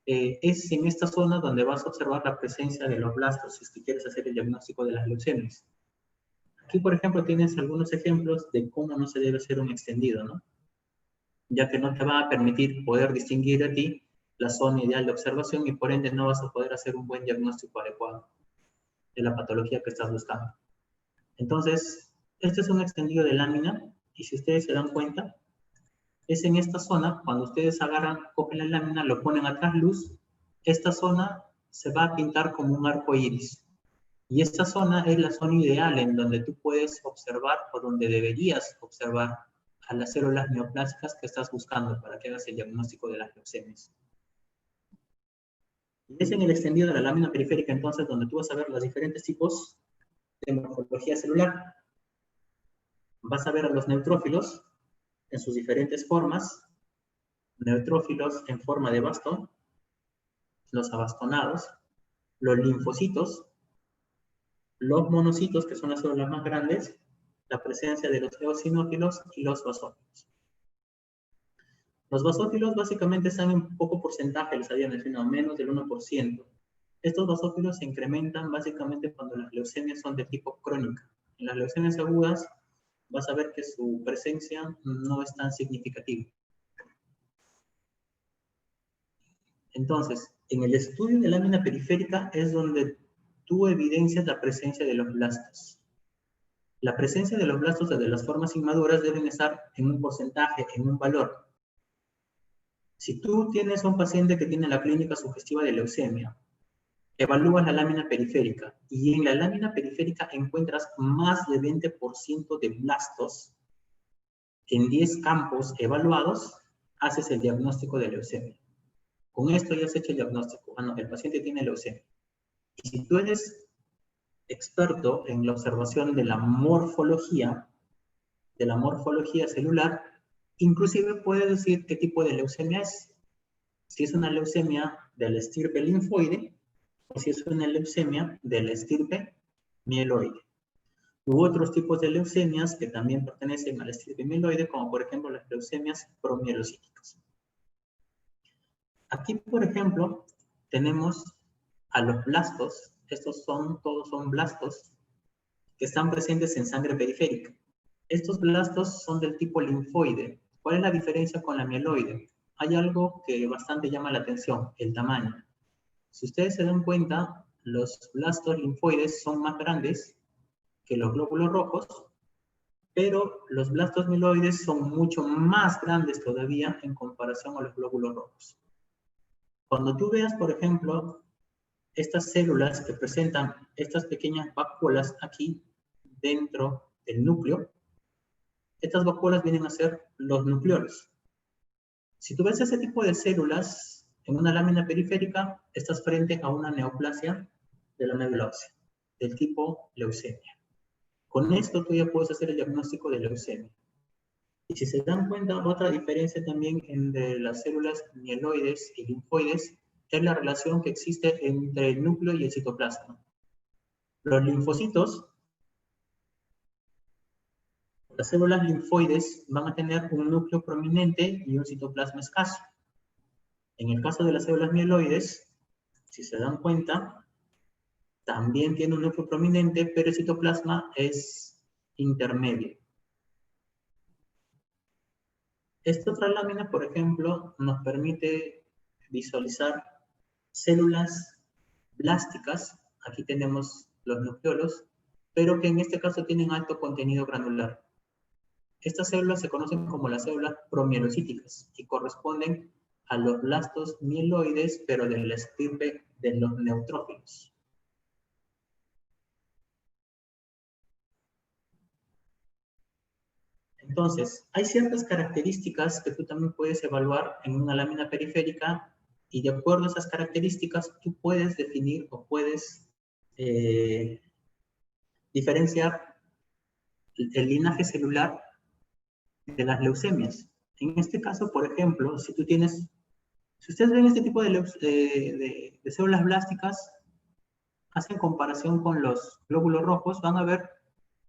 es en esta zona donde vas a observar la presencia de los blastos si es que quieres hacer el diagnóstico de las leucemias. Aquí, por ejemplo, tienes algunos ejemplos de cómo no se debe hacer un extendido, ¿no? Ya que no te va a permitir poder distinguir a ti la zona ideal de observación y por ende no vas a poder hacer un buen diagnóstico adecuado de la patología que estás buscando. Entonces, este es un extendido de lámina y si ustedes se dan cuenta, es en esta zona, cuando ustedes agarran, cogen la lámina, lo ponen a trasluz, esta zona se va a pintar como un arco iris. Y esta zona es la zona ideal en donde tú puedes observar o donde deberías observar a las células neoplásicas que estás buscando para que hagas el diagnóstico de las leucemias. Y es en el extendido de la lámina periférica entonces donde tú vas a ver los diferentes tipos de morfología celular. Vas a ver a los neutrófilos en sus diferentes formas, neutrófilos en forma de bastón, los abastonados, los linfocitos, los monocitos, que son las células más grandes, la presencia de los eosinófilos y los basófilos. Los basófilos básicamente están en poco porcentaje, les había mencionado, menos del 1%. Estos basófilos se incrementan básicamente cuando las leucemias son de tipo crónica. En las leucemias agudas vas a ver que su presencia no es tan significativa. Entonces, en el estudio de lámina periférica es donde tú evidencias la presencia de los blastos. La presencia de los blastos de las formas inmaduras deben estar en un porcentaje, en un valor. Si tú tienes a un paciente que tiene la clínica sugestiva de leucemia, evalúas la lámina periférica y en la lámina periférica encuentras más de 20% de blastos en 10 campos evaluados, haces el diagnóstico de leucemia. Con esto ya has hecho el diagnóstico. Bueno, el paciente tiene leucemia. Y si tú eres experto en la observación de la morfología celular, inclusive puedes decir qué tipo de leucemia es. Si es una leucemia de la estirpe linfoide o si es una leucemia de la estirpe mieloide. U otros tipos de leucemias que también pertenecen a la estirpe mieloide, como por ejemplo las leucemias promielocíticas. Aquí, por ejemplo, tenemos a los blastos. Todos son blastos que están presentes en sangre periférica. Estos blastos son del tipo linfoide. ¿Cuál es la diferencia con la mieloide? Hay algo que bastante llama la atención, el tamaño. Si ustedes se dan cuenta, los blastos linfoides son más grandes que los glóbulos rojos, pero los blastos mieloides son mucho más grandes todavía en comparación a los glóbulos rojos. Cuando tú veas, por ejemplo, estas células que presentan estas pequeñas vacuolas aquí dentro del núcleo, estas vacuolas vienen a ser los nucleoles. Si tú ves ese tipo de células en una lámina periférica, estás frente a una neoplasia de la médula ósea, del tipo leucemia. Con esto tú ya puedes hacer el diagnóstico de leucemia. Y si se dan cuenta, otra diferencia también entre las células mieloides y linfoides es la relación que existe entre el núcleo y el citoplasma. Los linfocitos, las células linfoides van a tener un núcleo prominente y un citoplasma escaso. En el caso de las células mieloides, si se dan cuenta, también tiene un núcleo prominente, pero el citoplasma es intermedio. Esta otra lámina, por ejemplo, nos permite visualizar células blásticas. Aquí tenemos los nucleolos, pero que en este caso tienen alto contenido granular. Estas células se conocen como las células promielocíticas y corresponden a los blastos mieloides, pero de la estirpe de los neutrófilos. Entonces, hay ciertas características que tú también puedes evaluar en una lámina periférica y de acuerdo a esas características tú puedes definir o puedes diferenciar el linaje celular de las leucemias. En este caso, por ejemplo, si ustedes ven este tipo de células blásticas, hacen comparación con los glóbulos rojos, van a ver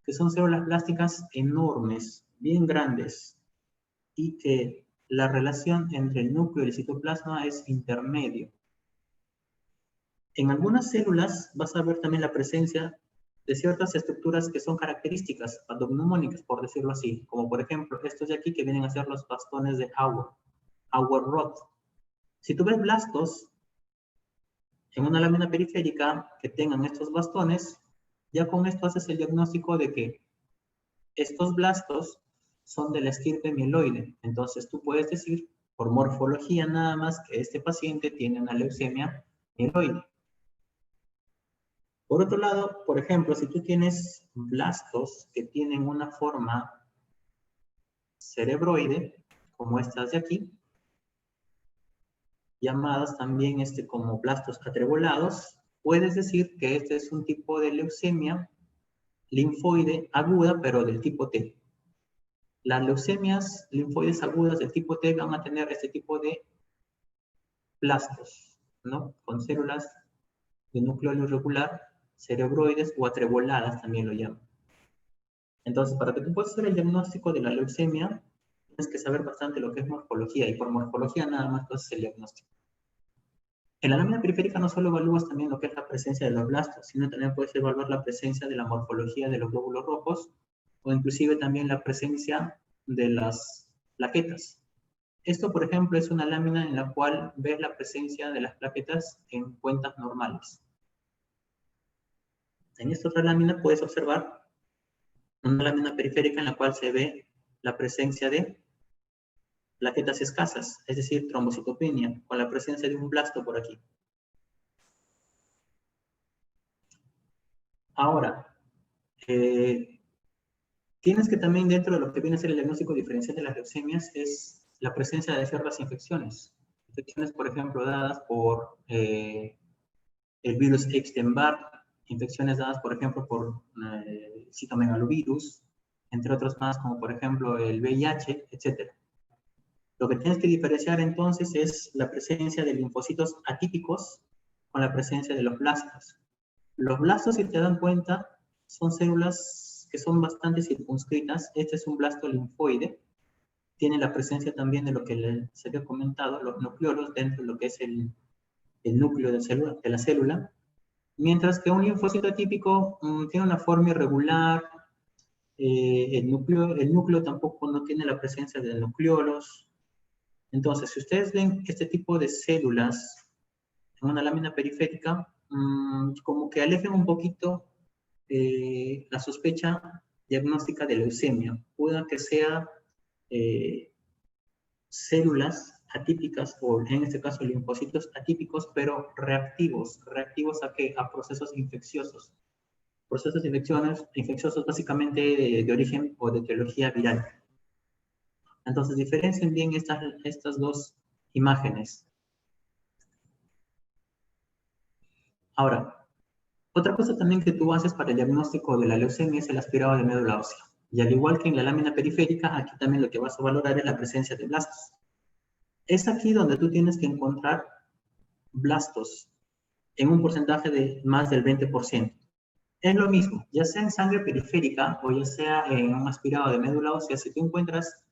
que son células blásticas enormes, bien grandes. y que la relación entre el núcleo y el citoplasma es intermedio. En algunas células vas a ver también la presencia de ciertas estructuras que son características, patomnemónicas, por decirlo así, como por ejemplo estos de aquí que vienen a ser los bastones de Auer-Roth. Si tú ves blastos en una lámina periférica que tengan estos bastones, ya con esto haces el diagnóstico de que estos blastos son de la estirpe mieloide. Entonces tú puedes decir, por morfología nada más, que este paciente tiene una leucemia mieloide. Por otro lado, por ejemplo, si tú tienes blastos que tienen una forma cerebroide, como estas de aquí, llamadas también como blastos atrebolados, puedes decir que este es un tipo de leucemia linfoide aguda, pero del tipo T. Las leucemias linfoides agudas del tipo T van a tener este tipo de blastos, ¿no? Con células de núcleo irregular, cerebroides o atreboladas también lo llaman. Entonces, para que tú puedas hacer el diagnóstico de la leucemia, tienes que saber bastante lo que es morfología, y por morfología nada más tú haces el diagnóstico. En la lámina periférica no solo evalúas también lo que es la presencia de los blastos, sino también puedes evaluar la presencia de la morfología de los glóbulos rojos, o inclusive también la presencia de las plaquetas. Esto, por ejemplo, es una lámina en la cual ves la presencia de las plaquetas en cuentas normales. En esta otra lámina puedes observar una lámina periférica en la cual se ve la presencia de plaquetas escasas, es decir, trombocitopenia, con la presencia de un blasto por aquí. Ahora, tienes que también, dentro de lo que viene a ser el diagnóstico diferencial de las leucemias, es la presencia de ciertas infecciones. Infecciones, por ejemplo, dadas por el virus Epstein-Barr, infecciones dadas, por ejemplo, por citomegalovirus, entre otros más, como por ejemplo el VIH, etc. Lo que tienes que diferenciar entonces es la presencia de linfocitos atípicos con la presencia de los blastos. Los blastos, si te dan cuenta, son células que son bastante circunscritas. Este es un blasto linfoide. Tiene la presencia también de lo que les había comentado, los nucleolos dentro de lo que es el núcleo de la célula. Mientras que un linfocito atípico tiene una forma irregular. El núcleo tampoco no tiene la presencia de nucleolos. Entonces, si ustedes ven este tipo de células en una lámina periférica, como que alejen un poquito la sospecha diagnóstica de leucemia. Pueda que sea células atípicas, o en este caso linfocitos atípicos, pero reactivos. ¿Reactivos a qué? A procesos infecciosos. Procesos infecciosos básicamente de origen o de etiología viral. Entonces, diferencien bien estas dos imágenes. Ahora, otra cosa también que tú haces para el diagnóstico de la leucemia es el aspirado de médula ósea. Y al igual que en la lámina periférica, aquí también lo que vas a valorar es la presencia de blastos. Es aquí donde tú tienes que encontrar blastos en un porcentaje de más del 20%. Es lo mismo, ya sea en sangre periférica o ya sea en un aspirado de médula ósea, si tú encuentras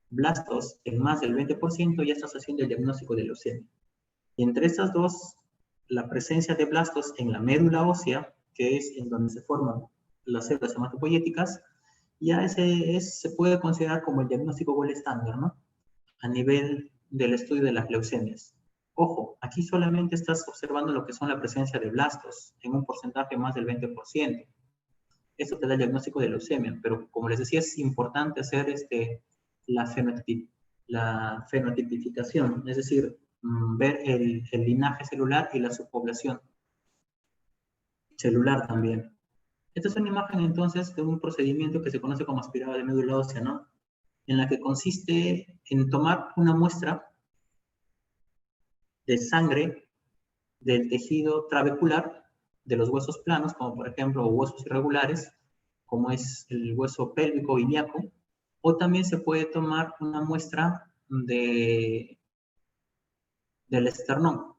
blastos en más del 20%, ya estás haciendo el diagnóstico de leucemia. Y entre estas dos, la presencia de blastos en la médula ósea, que es en donde se forman las células hematopoyéticas, ya se puede considerar como el diagnóstico gold estándar, ¿no? A nivel del estudio de las leucemias. Ojo, aquí solamente estás observando lo que son la presencia de blastos en un porcentaje más del 20%. Esto te da el diagnóstico de leucemia, pero como les decía, es importante hacer la fenotipificación, es decir, ver el linaje celular y la subpoblación celular también. Esta es una imagen entonces de un procedimiento que se conoce como aspirado de médula ósea, ¿no? En la que consiste en tomar una muestra de sangre del tejido trabecular de los huesos planos, como por ejemplo huesos irregulares, como es el hueso pélvico ilíaco, o también se puede tomar una muestra del esternón.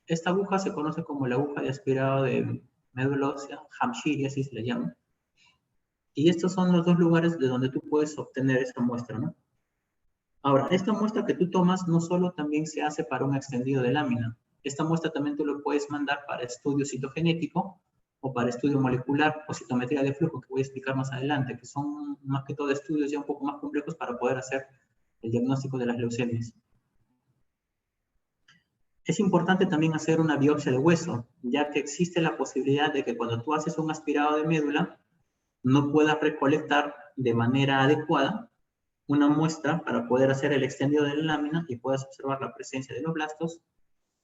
Esta aguja se conoce como la aguja de aspirado de médula ósea, Hampshire, así se le llama. Y estos son los dos lugares de donde tú puedes obtener esa muestra, ¿no? Ahora, esta muestra que tú tomas no solo también se hace para un extendido de lámina. Esta muestra también tú lo puedes mandar para estudio citogenético o para estudio molecular o citometría de flujo, que voy a explicar más adelante, que son más que todo estudios ya un poco más complejos para poder hacer el diagnóstico de las leucemias. Es importante también hacer una biopsia de hueso, ya que existe la posibilidad de que cuando tú haces un aspirado de médula, no puedas recolectar de manera adecuada una muestra para poder hacer el extendido de la lámina y puedas observar la presencia de los blastos.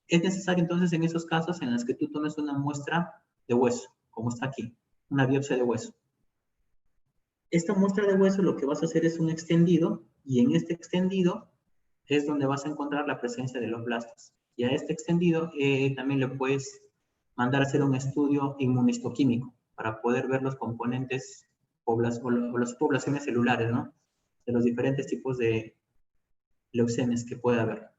Es necesario entonces en esos casos en los que tú tomes una muestra de hueso, como está aquí, una biopsia de hueso. Esta muestra de hueso lo que vas a hacer es un extendido, y en este extendido es donde vas a encontrar la presencia de los blastos. Y a este extendido también le puedes mandar a hacer un estudio inmunistoquímico para poder ver los componentes o las poblaciones celulares, ¿no? De los diferentes tipos de leucemias que puede haber.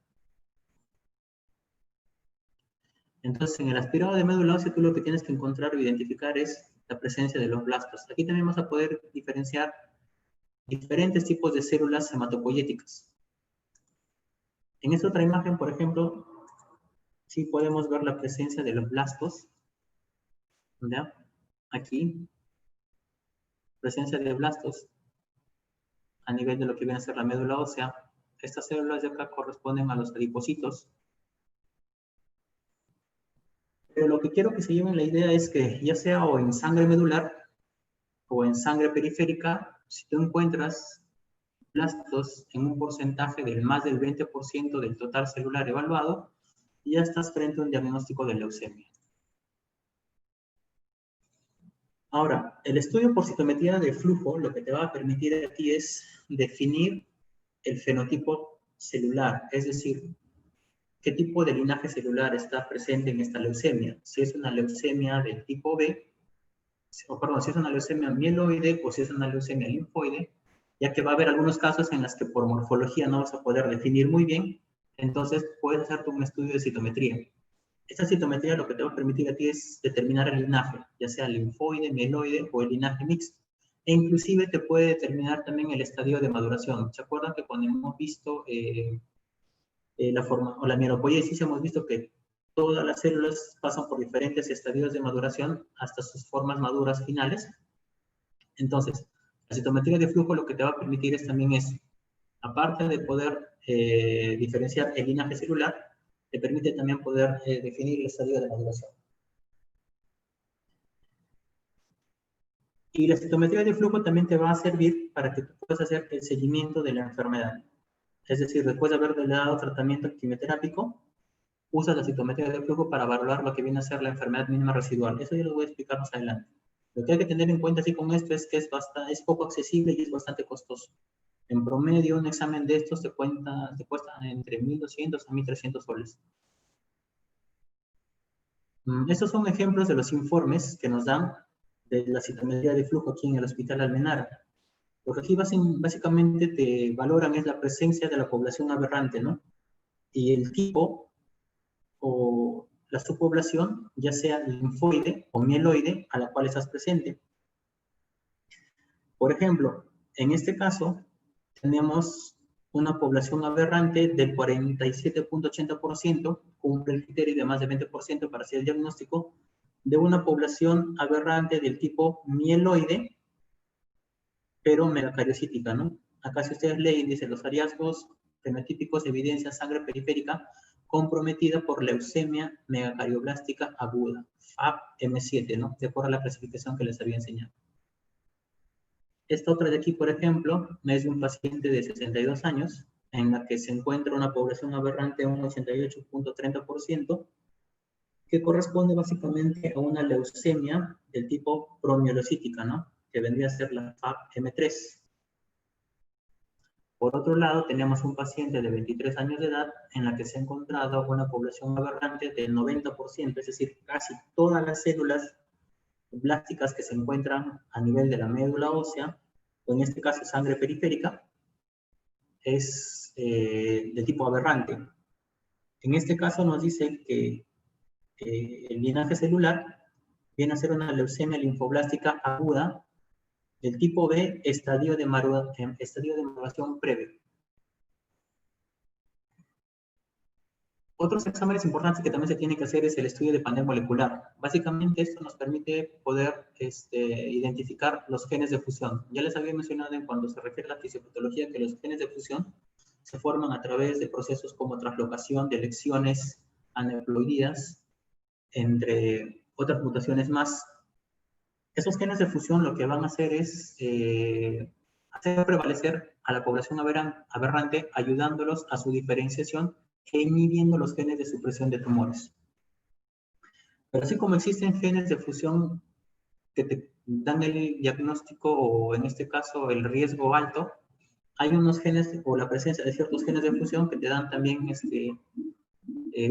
Entonces, en el aspirado de médula ósea, tú lo que tienes que encontrar o identificar es la presencia de los blastos. Aquí también vas a poder diferenciar diferentes tipos de células hematopoyéticas. En esta otra imagen, por ejemplo, sí podemos ver la presencia de los blastos. ¿Ya? Aquí, presencia de blastos a nivel de lo que viene a ser la médula ósea. Estas células de acá corresponden a los adipocitos. Pero lo que quiero que se lleven la idea es que ya sea o en sangre medular o en sangre periférica, si tú encuentras blastos en un porcentaje del más del 20% del total celular evaluado, ya estás frente a un diagnóstico de leucemia. Ahora, el estudio por citometría de flujo lo que te va a permitir a ti es definir el fenotipo celular, es decir, qué tipo de linaje celular está presente en esta leucemia. Si es una leucemia del tipo B, o perdón, si es una leucemia mieloide o si es una leucemia linfoide, ya que va a haber algunos casos en los que por morfología no vas a poder definir muy bien, entonces puedes hacerte un estudio de citometría. Esta citometría lo que te va a permitir a ti es determinar el linaje, ya sea linfoide, mieloide o el linaje mixto. E inclusive te puede determinar también el estadio de maduración. ¿Se acuerdan que cuando hemos visto la forma o la mielopoiesis hemos visto que todas las células pasan por diferentes estadios de maduración hasta sus formas maduras finales? Entonces, la citometría de flujo lo que te va a permitir es también eso. Aparte de poder diferenciar el linaje celular, te permite también poder definir el estadio de maduración. Y la citometría de flujo también te va a servir para que tú puedas hacer el seguimiento de la enfermedad. Es decir, después de haberle dado tratamiento quimioterápico, usas la citometría de flujo para valorar lo que viene a ser la enfermedad mínima residual. Eso ya lo voy a explicar más adelante. Lo que hay que tener en cuenta así con esto es que es poco accesible y es bastante costoso. En promedio, un examen de estos te cuesta entre 1.200 a 1.300 soles. Estos son ejemplos de los informes que nos dan de la citometría de flujo aquí en el Hospital Almenara. Lo que aquí básicamente te valoran es la presencia de la población aberrante, ¿no? Y el tipo o la subpoblación, ya sea linfoide o mieloide, a la cual estás presente. Por ejemplo, en este caso, tenemos una población aberrante del 47.80%, cumple el criterio de más de 20% para hacer el diagnóstico, de una población aberrante del tipo mieloide, pero megacariocítica, ¿no? Acá si ustedes leen, dice los hallazgos fenotípicos evidencian sangre periférica comprometida por leucemia megacarioblástica aguda, FAP-M7, ¿no? De acuerdo a la clasificación que les había enseñado. Esta otra de aquí, por ejemplo, es de un paciente de 62 años, en la que se encuentra una población aberrante de un 88.30%, que corresponde básicamente a una leucemia del tipo promielocítica, ¿no? Que vendría a ser la FAP-M3. Por otro lado, tenemos un paciente de 23 años de edad en la que se ha encontrado una población aberrante del 90%, es decir, casi todas las células blásticas que se encuentran a nivel de la médula ósea, o en este caso sangre periférica, es de tipo aberrante. En este caso nos dice que el linaje celular viene a ser una leucemia linfoblástica aguda del tipo B, estadio de maduración previo. Otros exámenes importantes que también se tienen que hacer es el estudio de panel molecular. Básicamente esto nos permite poder identificar los genes de fusión. Ya les había mencionado en cuando se refiere a la fisiopatología que los genes de fusión se forman a través de procesos como translocación de lecciones aneuploidías, entre otras mutaciones más. Esos genes de fusión lo que van a hacer es hacer prevalecer a la población aberrante, ayudándolos a su diferenciación e inhibiendo los genes de supresión de tumores. Pero así como existen genes de fusión que te dan el diagnóstico o en este caso el riesgo alto, hay unos genes o la presencia de ciertos genes de fusión que te dan también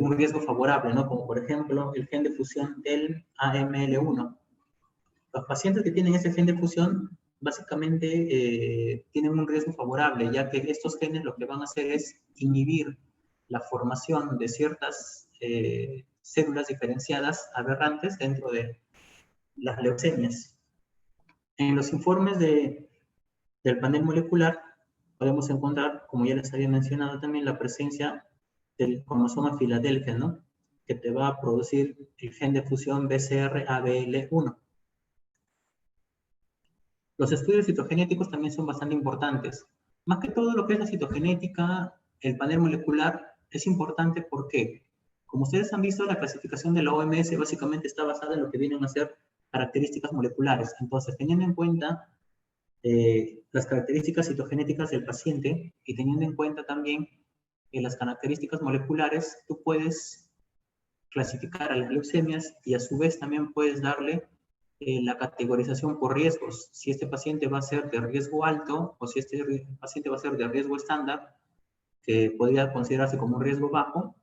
un riesgo favorable, ¿no? Como por ejemplo el gen de fusión del AML1. Los pacientes que tienen ese gen de fusión básicamente tienen un riesgo favorable, ya que estos genes lo que van a hacer es inhibir la formación de ciertas células diferenciadas aberrantes dentro de las leucemias. En los informes del panel molecular podemos encontrar, como ya les había mencionado también, la presencia del cromosoma Filadelfia, ¿no? Que te va a producir el gen de fusión BCR-ABL1. Los estudios citogenéticos también son bastante importantes. Más que todo lo que es la citogenética, el panel molecular es importante porque, como ustedes han visto, la clasificación de la OMS básicamente está basada en lo que vienen a ser características moleculares. Entonces, teniendo en cuenta las características citogenéticas del paciente y teniendo en cuenta también las características moleculares, tú puedes clasificar a las leucemias y a su vez también puedes darle la categorización por riesgos. Si este paciente va a ser de riesgo alto o si este paciente va a ser de riesgo estándar, que podría considerarse como un riesgo bajo,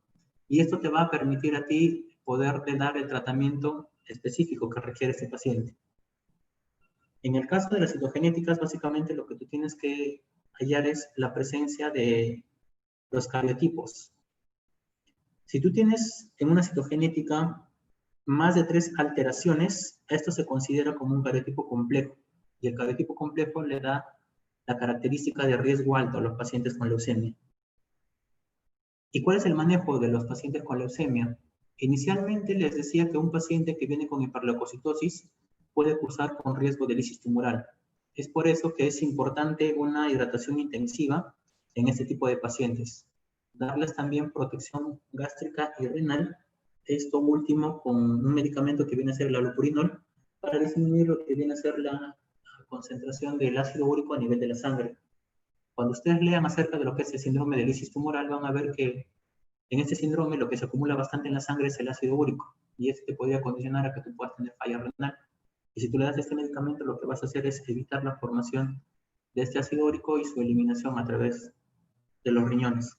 y esto te va a permitir a ti poderte dar el tratamiento específico que requiere este paciente. En el caso de las citogenéticas, básicamente lo que tú tienes que hallar es la presencia de los cariotipos. Si tú tienes en una citogenética más de 3 alteraciones, esto se considera como un cariotipo complejo. Y el cariotipo complejo le da la característica de riesgo alto a los pacientes con leucemia. ¿Y cuál es el manejo de los pacientes con leucemia? Inicialmente les decía que un paciente que viene con hiperleucocitosis puede cursar con riesgo de lisis tumoral. Es por eso que es importante una hidratación intensiva en este tipo de pacientes. Darles también protección gástrica y renal, esto último con un medicamento que viene a ser el allopurinol, para disminuir lo que viene a ser la concentración del ácido úrico a nivel de la sangre. Cuando ustedes lean acerca de lo que es el síndrome de lisis tumoral, van a ver que en este síndrome lo que se acumula bastante en la sangre es el ácido úrico, y esto te podría condicionar a que tú puedas tener falla renal. Y si tú le das este medicamento, lo que vas a hacer es evitar la formación de este ácido úrico y su eliminación a través de los riñones.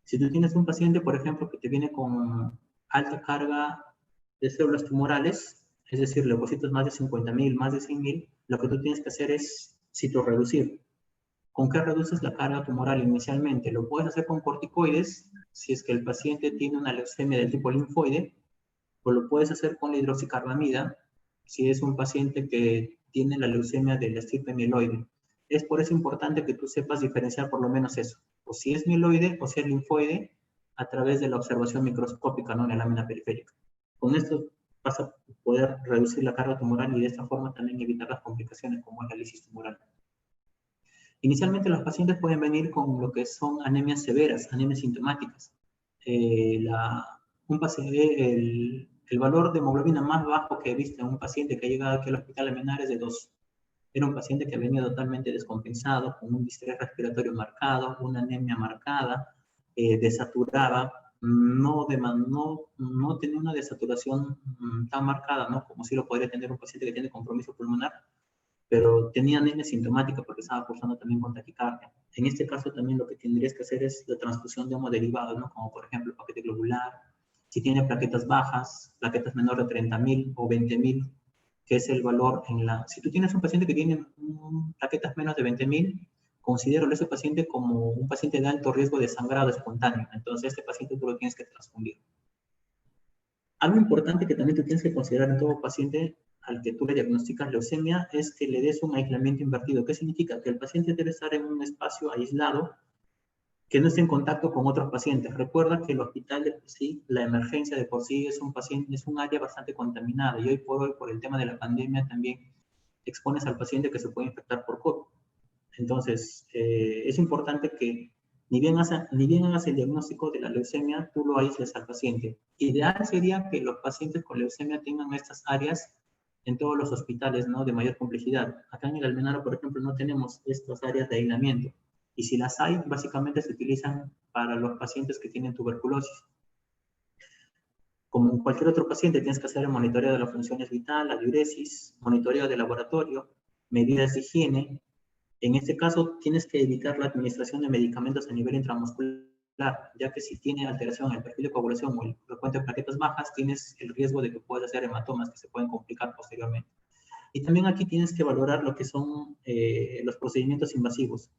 Si tú tienes un paciente, por ejemplo, que te viene con alta carga de células tumorales, es decir, leucocitos más de 50.000, más de 100.000, lo que tú tienes que hacer es citorreducir. ¿Con qué reduces la carga tumoral inicialmente? Lo puedes hacer con corticoides, si es que el paciente tiene una leucemia del tipo linfoide, o lo puedes hacer con la hidroxicarbamida, si es un paciente que tiene la leucemia de la estirpe mieloide. Es por eso importante que tú sepas diferenciar por lo menos eso, o si es mieloide o si es linfoide, a través de la observación microscópica, ¿no? En la lámina periférica. Con esto vas a poder reducir la carga tumoral y de esta forma también evitar las complicaciones como la lisis tumoral. Inicialmente los pacientes pueden venir con lo que son anemias severas, anemias sintomáticas. El valor de hemoglobina más bajo que he visto en un paciente que ha llegado aquí al hospital de Menar es de 2. Era un paciente que venía totalmente descompensado, con un distrés respiratorio marcado, una anemia marcada, desaturada, no tenía una desaturación tan marcada, ¿no? Como si lo podría tener un paciente que tiene compromiso pulmonar, pero tenía anemia sintomática porque estaba cursando también con taquicardia. En este caso también lo que tendrías que hacer es la transfusión de hemoderivados, ¿no? Como por ejemplo el paquete globular, si tiene plaquetas bajas, plaquetas menores de 30.000 o 20.000, que es el valor en la... Si tú tienes un paciente que tiene plaquetas menos de 20.000, considero a ese paciente como un paciente de alto riesgo de sangrado espontáneo. Entonces, este paciente tú lo tienes que transfundir. Algo importante que también tú tienes que considerar en todo paciente al que tú le diagnosticas leucemia es que le des un aislamiento invertido. ¿Qué significa? Que el paciente debe estar en un espacio aislado que no esté en contacto con otros pacientes. Recuerda que el hospital de por sí, la emergencia de por sí es un área bastante contaminada y hoy por el tema de la pandemia también expones al paciente que se puede infectar por COVID. Entonces, es importante que ni bien hagas el diagnóstico de la leucemia, tú lo aísles al paciente. Ideal sería que los pacientes con leucemia tengan estas áreas en todos los hospitales, ¿no?, de mayor complejidad. Acá en el Almenara, por ejemplo, no tenemos estas áreas de aislamiento. Y si las hay, básicamente se utilizan para los pacientes que tienen tuberculosis. Como en cualquier otro paciente, tienes que hacer el monitoreo de las funciones vitales, la diuresis, monitoreo de laboratorio, medidas de higiene. En este caso, tienes que evitar la administración de medicamentos a nivel intramuscular, ya que si tiene alteración en el perfil de coagulación o el frecuente de plaquetas bajas, tienes el riesgo de que puedas hacer hematomas que se pueden complicar posteriormente. Y también aquí tienes que valorar lo que son los procedimientos invasivos.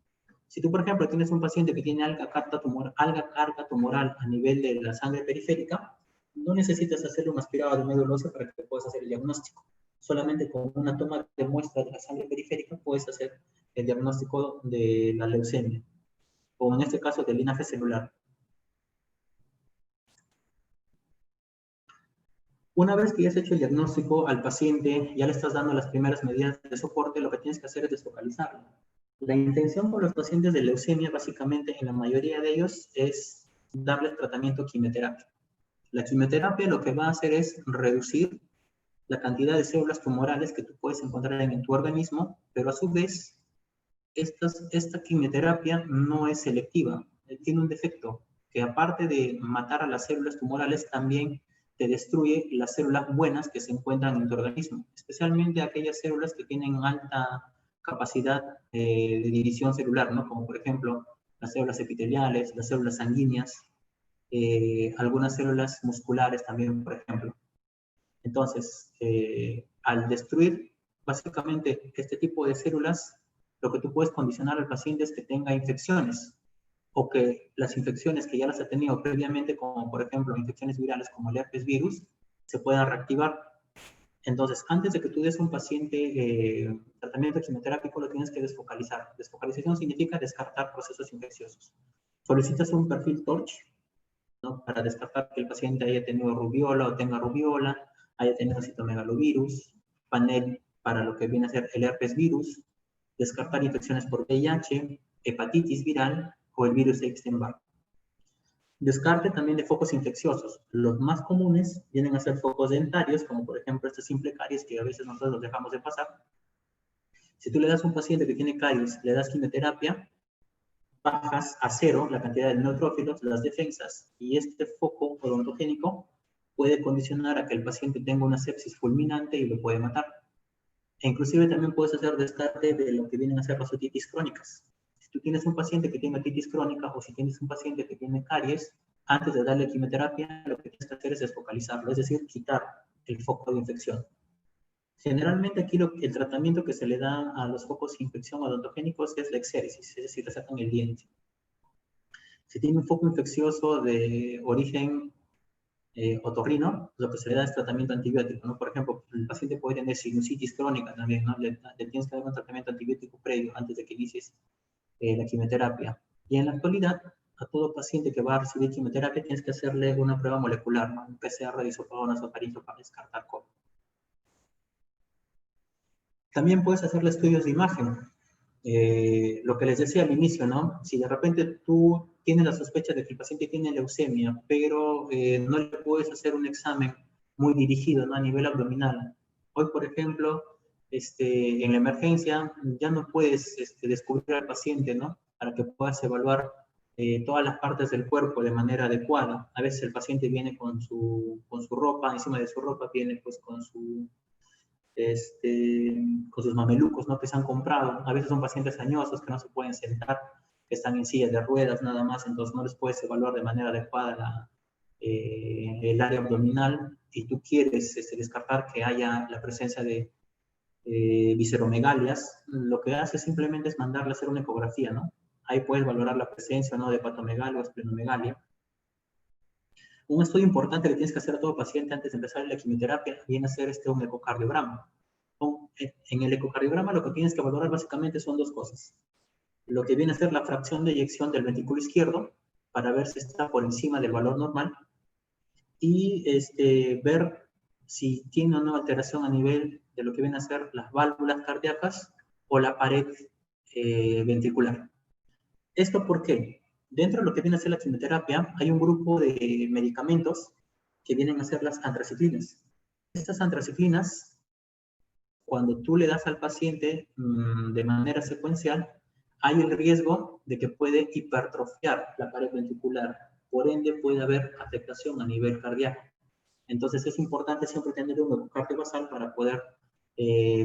Si tú, por ejemplo, tienes un paciente que tiene alga carga tumoral a nivel de la sangre periférica, no necesitas hacerle un aspirado de médula ósea para que puedas hacer el diagnóstico. Solamente con una toma de muestra de la sangre periférica puedes hacer el diagnóstico de la leucemia, o en este caso del linaje celular. Una vez que ya has hecho el diagnóstico al paciente, ya le estás dando las primeras medidas de soporte, lo que tienes que hacer es desfocalizarlo. La intención con los pacientes de leucemia, básicamente, en la mayoría de ellos, es darles tratamiento quimioterapia. La quimioterapia lo que va a hacer es reducir la cantidad de células tumorales que tú puedes encontrar en tu organismo, pero a su vez, esta quimioterapia no es selectiva, tiene un defecto, que aparte de matar a las células tumorales, también te destruye las células buenas que se encuentran en tu organismo, especialmente aquellas células que tienen alta capacidad de división celular, ¿no? Como por ejemplo las células epiteliales, las células sanguíneas, algunas células musculares también, por ejemplo. Entonces, al destruir básicamente este tipo de células, lo que tú puedes condicionar al paciente es que tenga infecciones, o que las infecciones que ya las ha tenido previamente, como por ejemplo infecciones virales como el herpes virus, se puedan reactivar. Entonces, antes de que tú des un paciente tratamiento quimioterápico, lo tienes que desfocalizar. Desfocalización significa descartar procesos infecciosos. Solicitas un perfil TORCH, ¿no?, para descartar que el paciente haya tenido rubiola o tenga rubiola, haya tenido citomegalovirus, panel para lo que viene a ser el herpes virus, descartar infecciones por VIH, hepatitis viral o el virus Epstein-Barr. Descarte también de focos infecciosos. Los más comunes vienen a ser focos dentarios, como por ejemplo este simple caries que a veces nosotros los dejamos de pasar. Si tú le das a un paciente que tiene caries, le das quimioterapia, bajas a cero la cantidad de neutrófilos, las defensas, y este foco odontogénico puede condicionar a que el paciente tenga una sepsis fulminante y lo puede matar. E inclusive también puedes hacer descarte de lo que vienen a ser las otitis crónicas. Si tú tienes un paciente que tiene otitis crónica o si tienes un paciente que tiene caries, antes de darle quimioterapia, lo que tienes que hacer es desfocalizarlo, es decir, quitar el foco de infección. Generalmente aquí el tratamiento que se le da a los focos de infección odontogénicos es la exéresis, es decir, le sacan el diente. Si tiene un foco infeccioso de origen otorrino, lo que se le da es tratamiento antibiótico, ¿no? Por ejemplo, el paciente puede tener sinusitis crónica también, ¿no? Le tienes que dar un tratamiento antibiótico previo antes de que inicies la quimioterapia. Y en la actualidad, a todo paciente que va a recibir quimioterapia tienes que hacerle una prueba molecular, ¿no? Un PCR de isótopo nasofaringeo para descartar COVID. También puedes hacerle estudios de imagen. Lo que les decía al inicio, ¿no? Si de repente tú tienes la sospecha de que el paciente tiene leucemia, pero no le puedes hacer un examen muy dirigido, ¿no?, a nivel abdominal. Hoy, por ejemplo, en la emergencia ya no puedes descubrir al paciente, ¿no?, para que puedas evaluar todas las partes del cuerpo de manera adecuada. A veces el paciente viene con su ropa, encima de su ropa viene pues con sus mamelucos, ¿no?, que se han comprado. A veces son pacientes añosos que no se pueden sentar, que están en sillas de ruedas nada más, entonces no les puedes evaluar de manera adecuada el área abdominal, y tú quieres descartar que haya la presencia de visceromegalias. Lo que hace simplemente es mandarle a hacer una ecografía, ¿no? Ahí puedes valorar la presencia o no de hepatomegalia o esplenomegalia. Un estudio importante que tienes que hacer a todo paciente antes de empezar la quimioterapia viene a ser un ecocardiograma. En el ecocardiograma lo que tienes que valorar básicamente son dos cosas. lo que viene a ser la fracción de eyección del ventrículo izquierdo para ver si está por encima del valor normal y ver si tiene o no alteración a nivel de lo que viene a ser las válvulas cardíacas o la pared ventricular. ¿Esto por qué? Dentro de lo que viene a ser la quimioterapia hay un grupo de medicamentos que vienen a ser las antraciclinas. Estas antraciclinas, cuando tú le das al paciente de manera secuencial, hay el riesgo de que puede hipertrofiar la pared ventricular. Por ende, puede haber afectación a nivel cardíaco. Entonces, es importante siempre tener un ecocardio basal para poder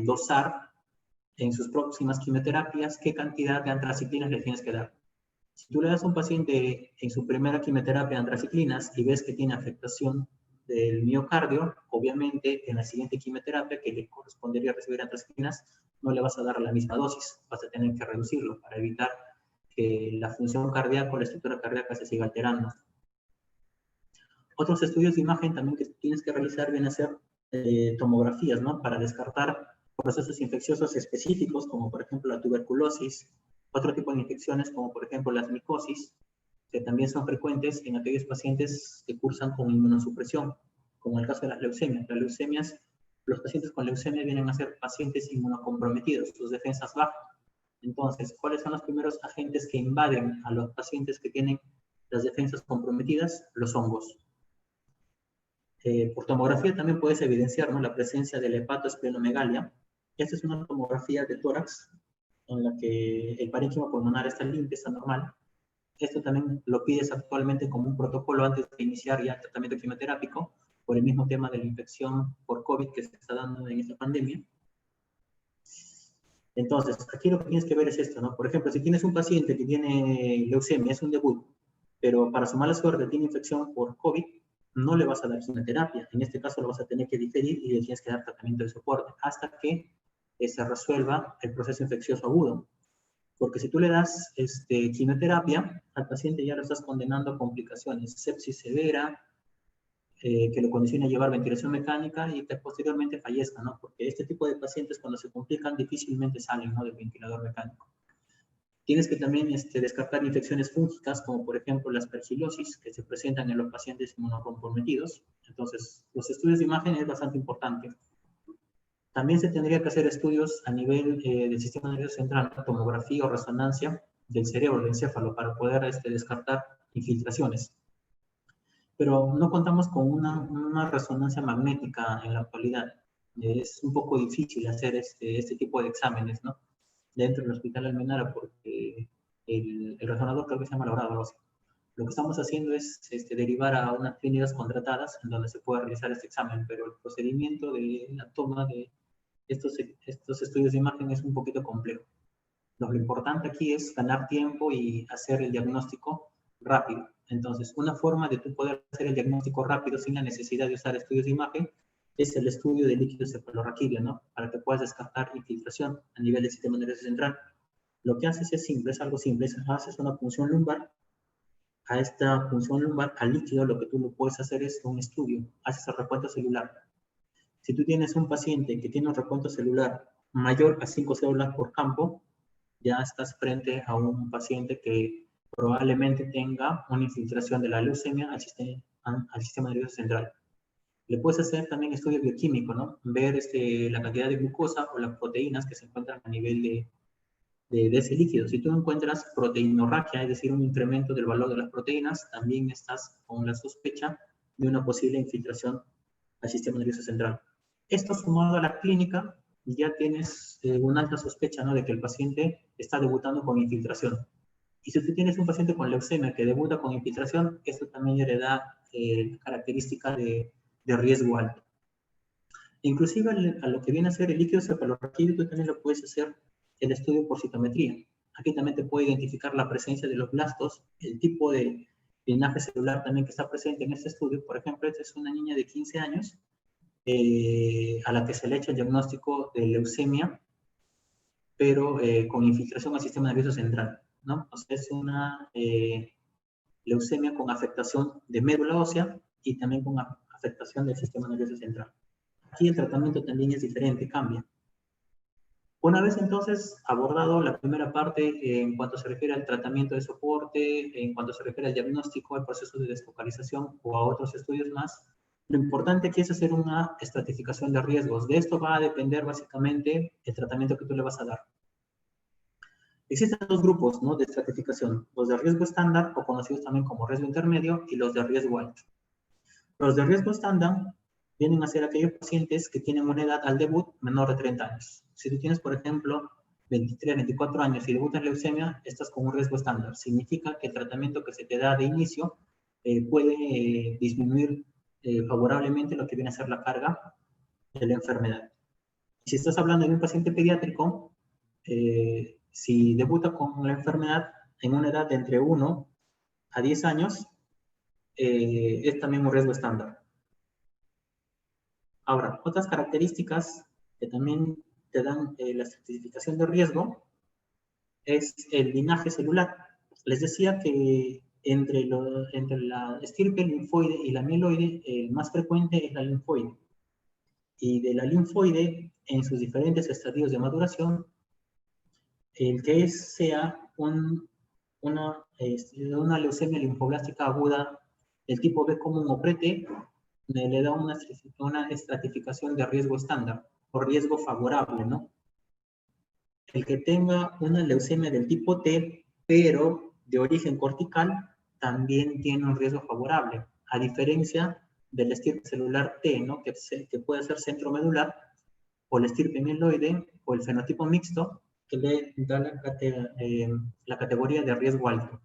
dosar en sus próximas quimioterapias qué cantidad de antraciclinas le tienes que dar. Si tú le das a un paciente en su primera quimioterapia antraciclinas y ves que tiene afectación del miocardio, obviamente en la siguiente quimioterapia que le correspondería recibir antraciclinas, no le vas a dar la misma dosis, vas a tener que reducirlo para evitar que la función cardíaca o la estructura cardíaca se siga alterando. Otros estudios de imagen también que tienes que realizar vienen a ser tomografías, ¿no? Para descartar procesos infecciosos específicos, como por ejemplo la tuberculosis, otro tipo de infecciones como por ejemplo las micosis, que también son frecuentes en aquellos pacientes que cursan con inmunosupresión, como el caso de las leucemias. Las leucemias, los pacientes con leucemia vienen a ser pacientes inmunocomprometidos, sus defensas bajas. Entonces, ¿cuáles son los primeros agentes que invaden a los pacientes que tienen las defensas comprometidas? Los hongos. Por tomografía también puedes evidenciar, ¿no?, la presencia del hepatoesplenomegalia. Esta es una tomografía de tórax en la que el parénquima pulmonar está limpio, está normal. Esto también lo pides actualmente como un protocolo antes de iniciar ya el tratamiento quimioterápico por el mismo tema de la infección por COVID que se está dando en esta pandemia. Entonces, aquí lo que tienes que ver es esto, ¿no? Por ejemplo, si tienes un paciente que tiene leucemia, es un debut, pero para su mala suerte tiene infección por COVID, no le vas a dar quimioterapia. En este caso lo vas a tener que diferir y le tienes que dar tratamiento de soporte hasta que se resuelva el proceso infeccioso agudo. Porque si tú le das quimioterapia, al paciente ya lo estás condenando a complicaciones, sepsis severa, que lo condiciona a llevar ventilación mecánica y que posteriormente fallezca, ¿no? Porque este tipo de pacientes cuando se complican difícilmente salen, ¿no?, del ventilador mecánico. Tienes que también descartar infecciones fúngicas, como por ejemplo la aspergilosis, que se presentan en los pacientes inmunocomprometidos. Entonces, los estudios de imagen es bastante importante. También se tendría que hacer estudios a nivel del sistema nervioso central, tomografía o resonancia del cerebro, del encéfalo, para poder descartar infiltraciones. Pero no contamos con una resonancia magnética en la actualidad. Es un poco difícil hacer este tipo de exámenes, ¿no?, dentro del Hospital Almenara, porque el resonador creo que se llama Laurado, algo así. Lo que estamos haciendo es derivar a unas clínicas contratadas en donde se pueda realizar este examen, pero el procedimiento de la toma de estos estudios de imagen es un poquito complejo. Lo importante aquí es ganar tiempo y hacer el diagnóstico rápido. Entonces, una forma de tú poder hacer el diagnóstico rápido sin la necesidad de usar estudios de imagen es el estudio de líquido cefalorraquídeo, ¿no?, para que puedas descartar infiltración a nivel del sistema nervioso central. Lo que haces es simple, es algo simple, haces una punción lumbar. A esta punción lumbar, al líquido, lo que tú lo puedes hacer es un estudio, haces el recuento celular. Si tú tienes un paciente que tiene un recuento celular mayor a 5 células por campo, ya estás frente a un paciente que probablemente tenga una infiltración de la leucemia al sistema nervioso central. Le puedes hacer también estudio bioquímico, ¿no?, ver la cantidad de glucosa o las proteínas que se encuentran a nivel de ese líquido. Si tú encuentras proteinorraquia, es decir, un incremento del valor de las proteínas, también estás con la sospecha de una posible infiltración al sistema nervioso central. Esto sumado a la clínica, ya tienes una alta sospecha, ¿no?, de que el paciente está debutando con infiltración. Y si tú tienes un paciente con leucemia que debuta con infiltración, esto también le da característica de riesgo alto. Inclusive a lo que viene a ser el líquido cefalorraquídeo, tú también lo puedes hacer el estudio por citometría. Aquí también te puede identificar la presencia de los blastos, el tipo de linaje celular también que está presente en este estudio. Por ejemplo, esta es una niña de 15 años a la que se le ha hecho el diagnóstico de leucemia, pero con infiltración al sistema nervioso central, ¿no? O sea, es una leucemia con afectación de médula ósea y también con afectación del sistema nervioso central. Aquí el tratamiento también es diferente, cambia. Una vez entonces abordado la primera parte en cuanto se refiere al tratamiento de soporte, en cuanto se refiere al diagnóstico, al proceso de desfocalización o a otros estudios más, lo importante aquí es hacer una estratificación de riesgos. De esto va a depender básicamente el tratamiento que tú le vas a dar. Existen dos grupos, ¿no?, de estratificación, los de riesgo estándar o conocidos también como riesgo intermedio y los de riesgo alto. Los de riesgo estándar vienen a ser aquellos pacientes que tienen una edad al debut menor de 30 años. Si tú tienes, por ejemplo, 23, 24 años y debutas en leucemia, estás con un riesgo estándar. Significa que el tratamiento que se te da de inicio puede disminuir favorablemente lo que viene a ser la carga de la enfermedad. Si estás hablando de un paciente pediátrico, si debuta con la enfermedad en una edad de entre 1 a 10 años, es también un riesgo estándar. Ahora, otras características que también te dan la estratificación de riesgo es el linaje celular. Les decía que entre la estirpe linfoide y la mieloide, el más frecuente es la linfoide. Y de la linfoide, en sus diferentes estadios de maduración, el que sea una leucemia linfoblástica aguda del tipo B común o pre-T, le da una estratificación de riesgo estándar o riesgo favorable, ¿no? El que tenga una leucemia del tipo T, pero de origen cortical, también tiene un riesgo favorable, a diferencia del estirpe celular T, ¿no?, que puede ser centromedular, o el estirpe mieloide, o el fenotipo mixto, que le da la categoría de riesgo alto.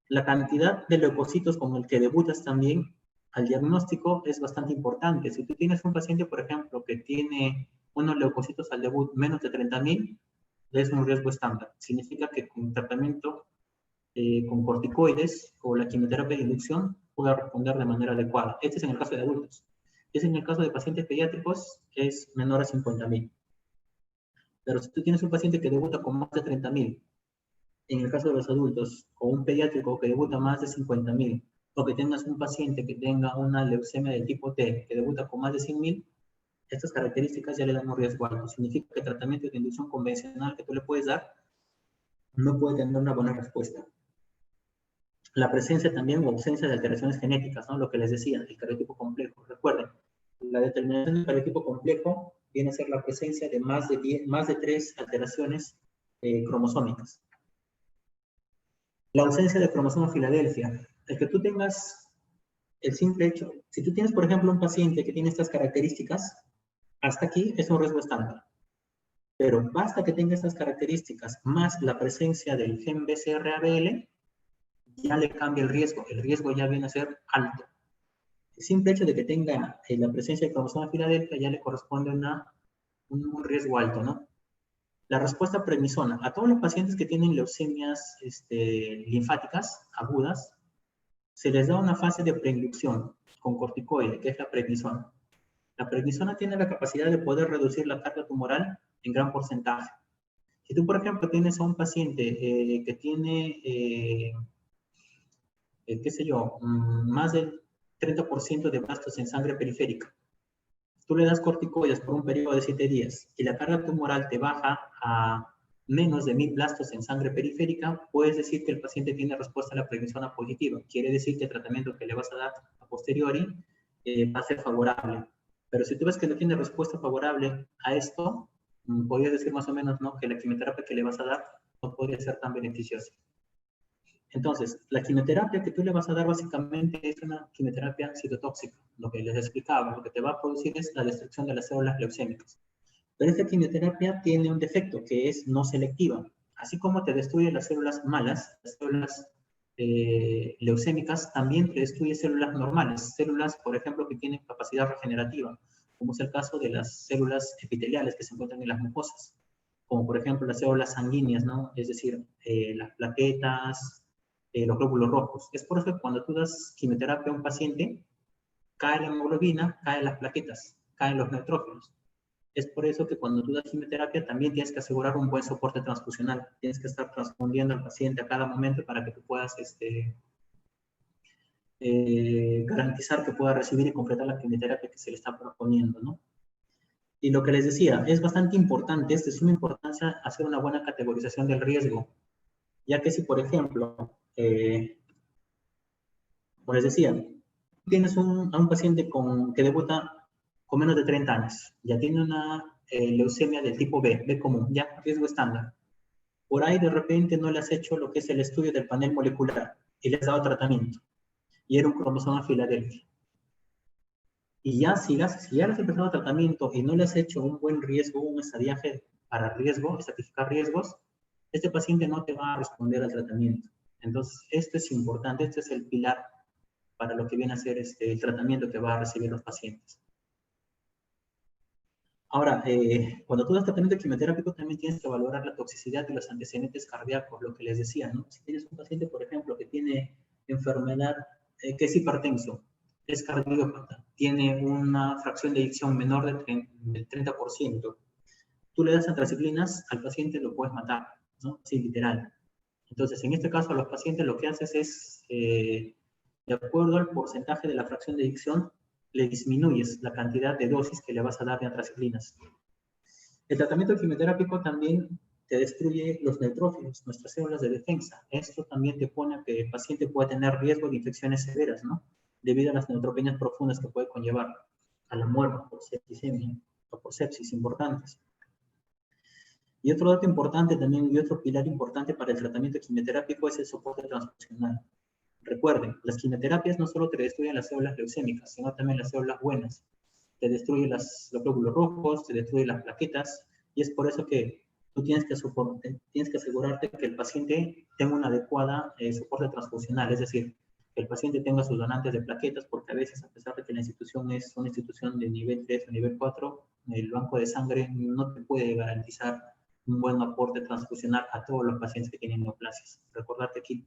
La cantidad de leucocitos con el que debutas también al diagnóstico es bastante importante. Si tú tienes un paciente, por ejemplo, que tiene unos leucocitos al debut menos de 30.000, es un riesgo estándar. Significa que con tratamiento con corticoides o la quimioterapia de inducción pueda responder de manera adecuada. Este es en el caso de adultos. Es en el caso de pacientes pediátricos, es menor a 50.000. Pero si tú tienes un paciente que debuta con más de 30.000, en el caso de los adultos, o un pediátrico que debuta más de 50.000, o que tengas un paciente que tenga una leucemia del tipo T, que debuta con más de 100.000, estas características ya le dan un riesgo alto. Significa que el tratamiento de inducción convencional que tú le puedes dar no puede tener una buena respuesta. La presencia también o ausencia de alteraciones genéticas, ¿no?, lo que les decía, el cariotipo complejo. Recuerden, la determinación del cariotipo complejo viene a ser la presencia de más de 3 alteraciones cromosómicas. La ausencia de cromosoma Filadelfia. El que tú tengas el simple hecho, si tú tienes, por ejemplo, un paciente que tiene estas características, hasta aquí es un riesgo estándar. Pero basta que tenga estas características más la presencia del gen BCR-ABL, ya le cambia el riesgo ya viene a ser alto. El simple hecho de que tenga la presencia de cromosoma Filadelfia ya le corresponde a un riesgo alto, ¿no? La respuesta prednisona. A todos los pacientes que tienen leucemias linfáticas agudas, se les da una fase de preinducción con corticoide, que es la prednisona. La prednisona tiene la capacidad de poder reducir la carga tumoral en gran porcentaje. Si tú, por ejemplo, tienes a un paciente que tiene, qué sé yo, más del 30% de blastos en sangre periférica, tú le das corticoides por un periodo de 7 días y la carga tumoral te baja a menos de 1000 blastos en sangre periférica, puedes decir que el paciente tiene respuesta a la prednisona positiva. Quiere decir que el tratamiento que le vas a dar a posteriori va a ser favorable. Pero si tú ves que no tiene respuesta favorable a esto, podrías decir más o menos, ¿no?, que la quimioterapia que le vas a dar no podría ser tan beneficiosa. Entonces, la quimioterapia que tú le vas a dar básicamente es una quimioterapia citotóxica. Lo que les explicaba, lo que te va a producir es la destrucción de las células leucémicas. Pero esta quimioterapia tiene un defecto, que es no selectiva. Así como te destruye las células malas, las células leucémicas, también te destruye células normales, células, por ejemplo, que tienen capacidad regenerativa, como es el caso de las células epiteliales que se encuentran en las mucosas, como por ejemplo las células sanguíneas, ¿no?, es decir, las plaquetas, los glóbulos rojos. Es por eso que cuando tú das quimioterapia a un paciente, cae la hemoglobina, caen las plaquetas, caen los neutrófilos. Es por eso que cuando tú das quimioterapia también tienes que asegurar un buen soporte transfusional. Tienes que estar transfundiendo al paciente a cada momento para que tú puedas garantizar que pueda recibir y completar la quimioterapia que se le está proponiendo, ¿no? Y lo que les decía, es bastante importante, es de suma importancia hacer una buena categorización del riesgo, ya que si, por ejemplo, como les decía, tienes a un paciente que debuta con menos de 30 años, ya tiene una leucemia del tipo B, B común, ya riesgo estándar. Por ahí de repente no le has hecho lo que es el estudio del panel molecular y le has dado tratamiento. Y era un cromosoma Filadelfia. Y ya si ya le has empezado tratamiento y no le has hecho un buen riesgo, un estadiaje para riesgo, estratificar riesgos, este paciente no te va a responder al tratamiento. Entonces, esto es importante, este es el pilar para lo que viene a ser el tratamiento que va a recibir los pacientes. Ahora, cuando tú das tratamiento quimioterápico, también tienes que valorar la toxicidad y los antecedentes cardíacos, lo que les decía, ¿no? Si tienes un paciente, por ejemplo, que tiene enfermedad, que es hipertenso, es cardiópata, tiene una fracción de eyección menor del 30%, tú le das antraciclinas, al paciente lo puedes matar, ¿no? Sí, literal. Entonces, en este caso, a los pacientes lo que haces es, de acuerdo al porcentaje de la fracción de eyección, le disminuyes la cantidad de dosis que le vas a dar de antraciclinas. El tratamiento quimioterápico también te destruye los neutrófilos, nuestras células de defensa. Esto también te pone a que el paciente pueda tener riesgo de infecciones severas, ¿no? Debido a las neutropenias profundas que puede conllevar a la muerte por septicemia o por sepsis importantes. Y otro dato importante también, y otro pilar importante para el tratamiento quimioterápico es el soporte transfusional. Recuerden, las quimioterapias no solo te destruyen las células leucémicas, sino también las células buenas. Te destruyen los glóbulos rojos, te destruyen las plaquetas, y es por eso que tú tienes que asegurarte que el paciente tenga una adecuada soporte transfusional, es decir, que el paciente tenga sus donantes de plaquetas, porque a veces, a pesar de que la institución es una institución de nivel 3 o nivel 4, el banco de sangre no te puede garantizar un buen aporte transfusional a todos los pacientes que tienen neoplasias. Recordar que aquí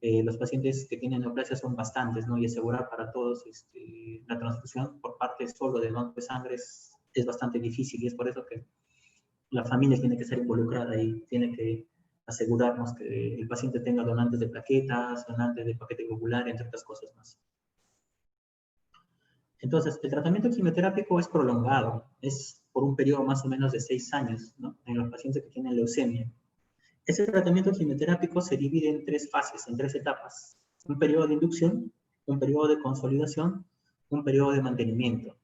los pacientes que tienen neoplasia son bastantes, ¿no? Y asegurar para todos la transfusión por parte solo del banco de sangre es bastante difícil, y es por eso que la familia tiene que ser involucrada y tiene que asegurarnos que el paciente tenga donantes de plaquetas, donantes de paquete globular, entre otras cosas más. Entonces, el tratamiento quimioterápico es prolongado, es por un periodo más o menos de 6 años, ¿no? En los pacientes que tienen leucemia. Este tratamiento quimioterápico se divide en 3 fases, en 3 etapas. Un periodo de inducción, un periodo de consolidación, un periodo de mantenimiento.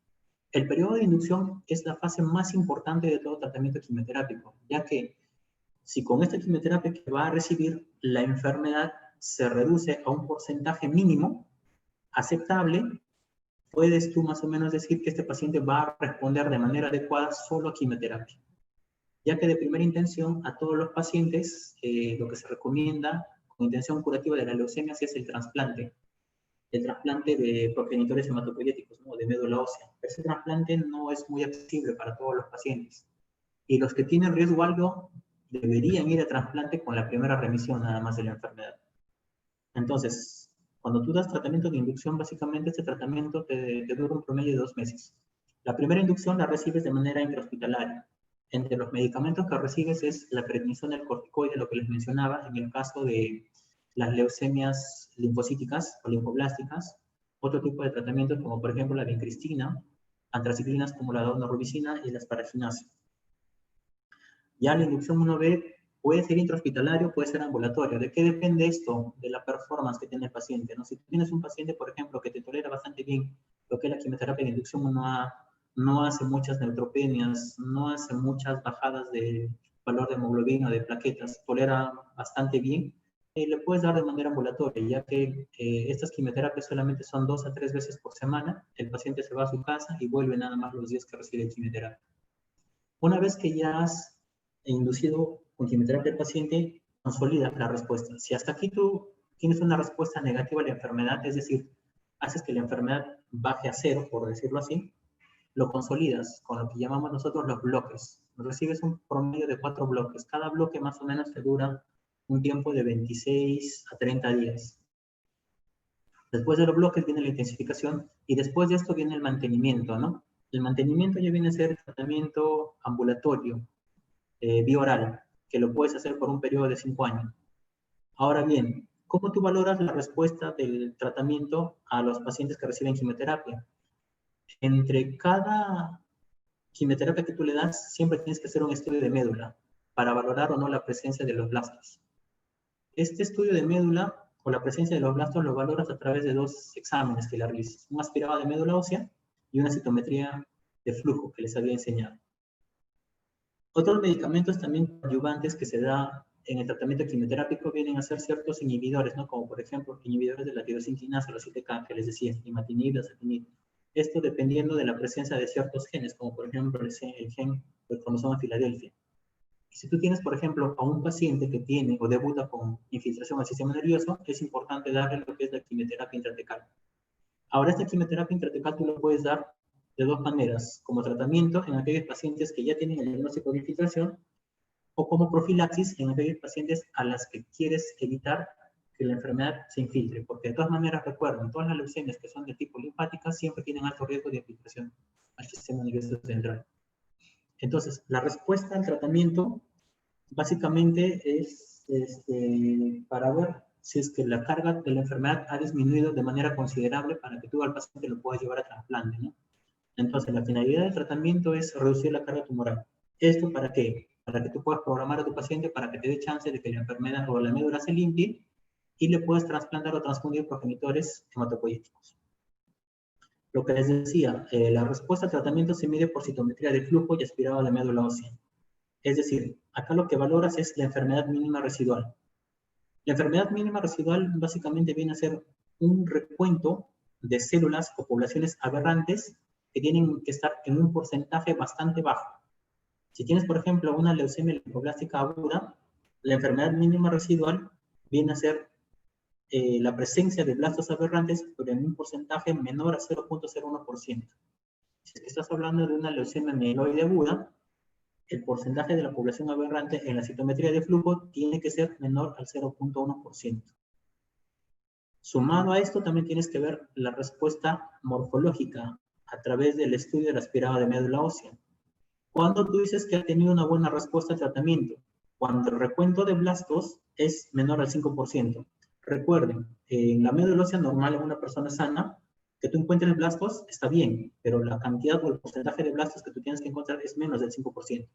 El periodo de inducción es la fase más importante de todo tratamiento quimioterápico, ya que si con esta quimioterapia que va a recibir, la enfermedad se reduce a un porcentaje mínimo aceptable, puedes tú más o menos decir que este paciente va a responder de manera adecuada solo a quimioterapia. Ya que de primera intención a todos los pacientes lo que se recomienda con intención curativa de la leucemia es el trasplante de progenitores hematopoyéticos, ¿no? De médula ósea. Ese trasplante no es muy accesible para todos los pacientes. Y los que tienen riesgo alto deberían ir a trasplante con la primera remisión nada más de la enfermedad. Entonces, cuando tú das tratamiento de inducción, básicamente este tratamiento te dura un promedio de 2 meses. La primera inducción la recibes de manera intrahospitalaria. Entre los medicamentos que recibes es la prednisona, el corticoide, lo que les mencionaba, en el caso de las leucemias linfocíticas o linfoblásticas, otro tipo de tratamientos como por ejemplo la vincristina, antraciclinas como la daunorubicina y la asparaginasa. Ya la inducción 1B puede ser intrahospitalario, puede ser ambulatorio. ¿De qué depende esto? De la performance que tiene el paciente, ¿no? Si tienes un paciente, por ejemplo, que te tolera bastante bien lo que es la quimioterapia de inducción 1A, no hace muchas neutropenias, no hace muchas bajadas de valor de hemoglobina, de plaquetas, tolera bastante bien, le puedes dar de manera ambulatoria, ya que estas quimioterapias solamente son 2 a 3 veces por semana, el paciente se va a su casa y vuelve nada más los días que recibe quimioterapia. Una vez que ya has inducido con quimioterapia al paciente, consolida la respuesta. Si hasta aquí tú tienes una respuesta negativa a la enfermedad, es decir, haces que la enfermedad baje a 0, por decirlo así, lo consolidas con lo que llamamos nosotros los bloques. Recibes un promedio de 4 bloques. Cada bloque más o menos te dura un tiempo de 26 a 30 días. Después de los bloques viene la intensificación y después de esto viene el mantenimiento, ¿no? El mantenimiento ya viene a ser tratamiento ambulatorio, vía oral, que lo puedes hacer por un periodo de 5 años. Ahora bien, ¿cómo tú valoras la respuesta del tratamiento a los pacientes que reciben quimioterapia? Entre cada quimioterapia que tú le das, siempre tienes que hacer un estudio de médula para valorar o no la presencia de los blastos. Este estudio de médula o la presencia de los blastos lo valoras a través de dos exámenes que le realizas. Un aspirado de médula ósea y una citometría de flujo que les había enseñado. Otros medicamentos también coadyuvantes que se da en el tratamiento quimioterápico vienen a ser ciertos inhibidores, ¿no? Como por ejemplo inhibidores de la tirosinquinasa, los ITK, que les decía, imatinib, dasatinib. Esto dependiendo de la presencia de ciertos genes, como por ejemplo el gen del cromosoma Filadelfia. Si tú tienes, por ejemplo, a un paciente que tiene o debuta con infiltración al sistema nervioso, es importante darle lo que es la quimioterapia intratecal. Ahora, esta quimioterapia intratecal tú lo puedes dar de dos maneras, como tratamiento en aquellos pacientes que ya tienen el diagnóstico de infiltración o como profilaxis en aquellos pacientes a las que quieres evitar que la enfermedad se infiltre, porque de todas maneras, recuerden, todas las leucemias que son de tipo linfática siempre tienen alto riesgo de infiltración al sistema nervioso central. Entonces, la respuesta al tratamiento básicamente es para ver si es que la carga de la enfermedad ha disminuido de manera considerable para que tú al paciente lo puedas llevar a trasplante, ¿no? Entonces, la finalidad del tratamiento es reducir la carga tumoral. ¿Esto para qué? Para que tú puedas programar a tu paciente para que te dé chance de que la enfermedad o la médula se limpie y le puedas trasplantar o transfundir progenitores hematopoyéticos. Lo que les decía, la respuesta al tratamiento se mide por citometría de flujo y aspirado a la médula ósea. Es decir, acá lo que valoras es la enfermedad mínima residual. La enfermedad mínima residual básicamente viene a ser un recuento de células o poblaciones aberrantes que tienen que estar en un porcentaje bastante bajo. Si tienes, por ejemplo, una leucemia linfoblástica aguda, la enfermedad mínima residual viene a ser la presencia de blastos aberrantes, pero en un porcentaje menor a 0.01%. Si es que estás hablando de una leucemia mieloide aguda, el porcentaje de la población aberrante en la citometría de flujo tiene que ser menor al 0.1%. Sumado a esto, también tienes que ver la respuesta morfológica a través del estudio de la aspirada de médula ósea. Cuando tú dices que ha tenido una buena respuesta al tratamiento, cuando el recuento de blastos es menor al 5%. Recuerden, en la médula ósea normal en una persona sana, que tú encuentres blastos está bien, pero la cantidad o el porcentaje de blastos que tú tienes que encontrar es menos del 5%.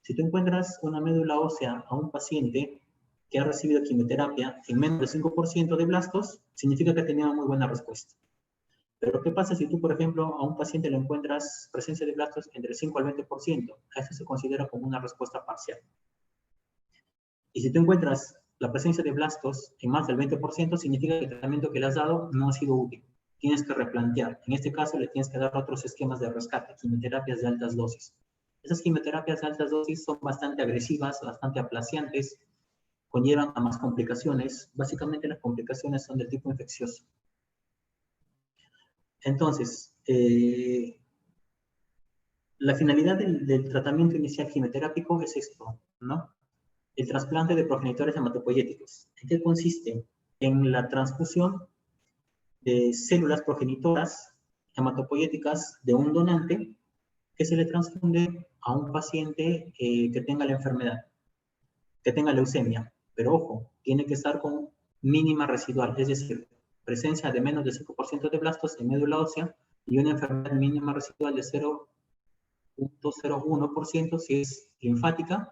Si tú encuentras una médula ósea a un paciente que ha recibido quimioterapia en menos del 5% de blastos, significa que ha tenido muy buena respuesta. Pero ¿qué pasa si tú, por ejemplo, a un paciente le encuentras presencia de blastos entre el 5 al 20%? A eso se considera como una respuesta parcial. Y si tú encuentras la presencia de blastos en más del 20%, significa que el tratamiento que le has dado no ha sido útil. Tienes que replantear. En este caso, le tienes que dar otros esquemas de rescate, quimioterapias de altas dosis. Esas quimioterapias de altas dosis son bastante agresivas, bastante aplaciantes, conllevan a más complicaciones. Básicamente las complicaciones son de tipo infeccioso. Entonces, la finalidad del tratamiento inicial quimioterápico es esto, ¿no? El trasplante de progenitores hematopoyéticos. ¿En qué consiste? En la transfusión de células progenitoras hematopoyéticas de un donante que se le transfunde a un paciente que tenga la enfermedad, que tenga leucemia. Pero ojo, tiene que estar con mínima residual, es decir, presencia de menos del 5% de blastos en médula ósea y una enfermedad mínima residual de 0.01% si es linfática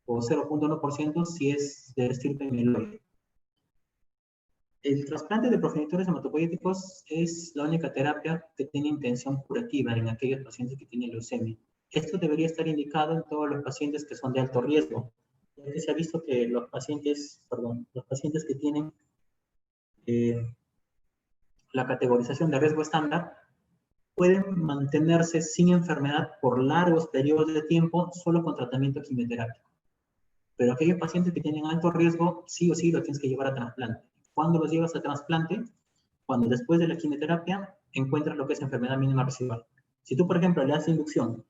o 0.1% si es de estirpe mieloide. El trasplante de progenitores hematopoyéticos es la única terapia que tiene intención curativa en aquellos pacientes que tienen leucemia. Esto debería estar indicado en todos los pacientes que son de alto riesgo, ya que se ha visto que los pacientes que tienen la categorización de riesgo estándar pueden mantenerse sin enfermedad por largos periodos de tiempo solo con tratamiento quimioterápico. Pero aquellos pacientes que tienen alto riesgo, sí o sí los tienes que llevar a trasplante. ¿Cuándo los llevas a trasplante? Cuando después de la quimioterapia encuentras lo que es enfermedad mínima residual. Si tú, por ejemplo, le das inducción,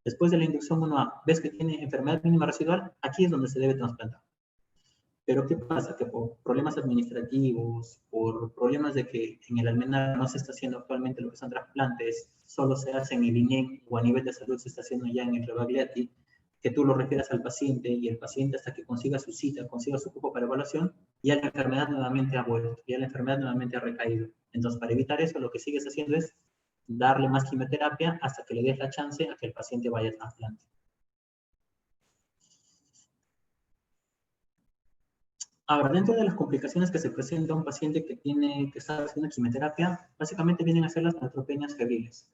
después de la inducción 1A, ves que tiene enfermedad mínima residual, aquí es donde se debe trasplantar. Pero ¿qué pasa? Que por problemas administrativos, por problemas de que en el Almenar no se está haciendo actualmente lo que son trasplantes, solo se hace en el INEM o a nivel de salud se está haciendo ya en el Rebagliati, que tú lo refieras al paciente y el paciente hasta que consiga su cita, consiga su cupo para evaluación, ya la enfermedad nuevamente ha vuelto, ya la enfermedad nuevamente ha recaído. Entonces, para evitar eso, lo que sigues haciendo es darle más quimioterapia hasta que le des la chance a que el paciente vaya al trasplante. Ahora, dentro de las complicaciones que se presenta a un paciente que está haciendo quimioterapia, básicamente vienen a ser las neutropenias febriles.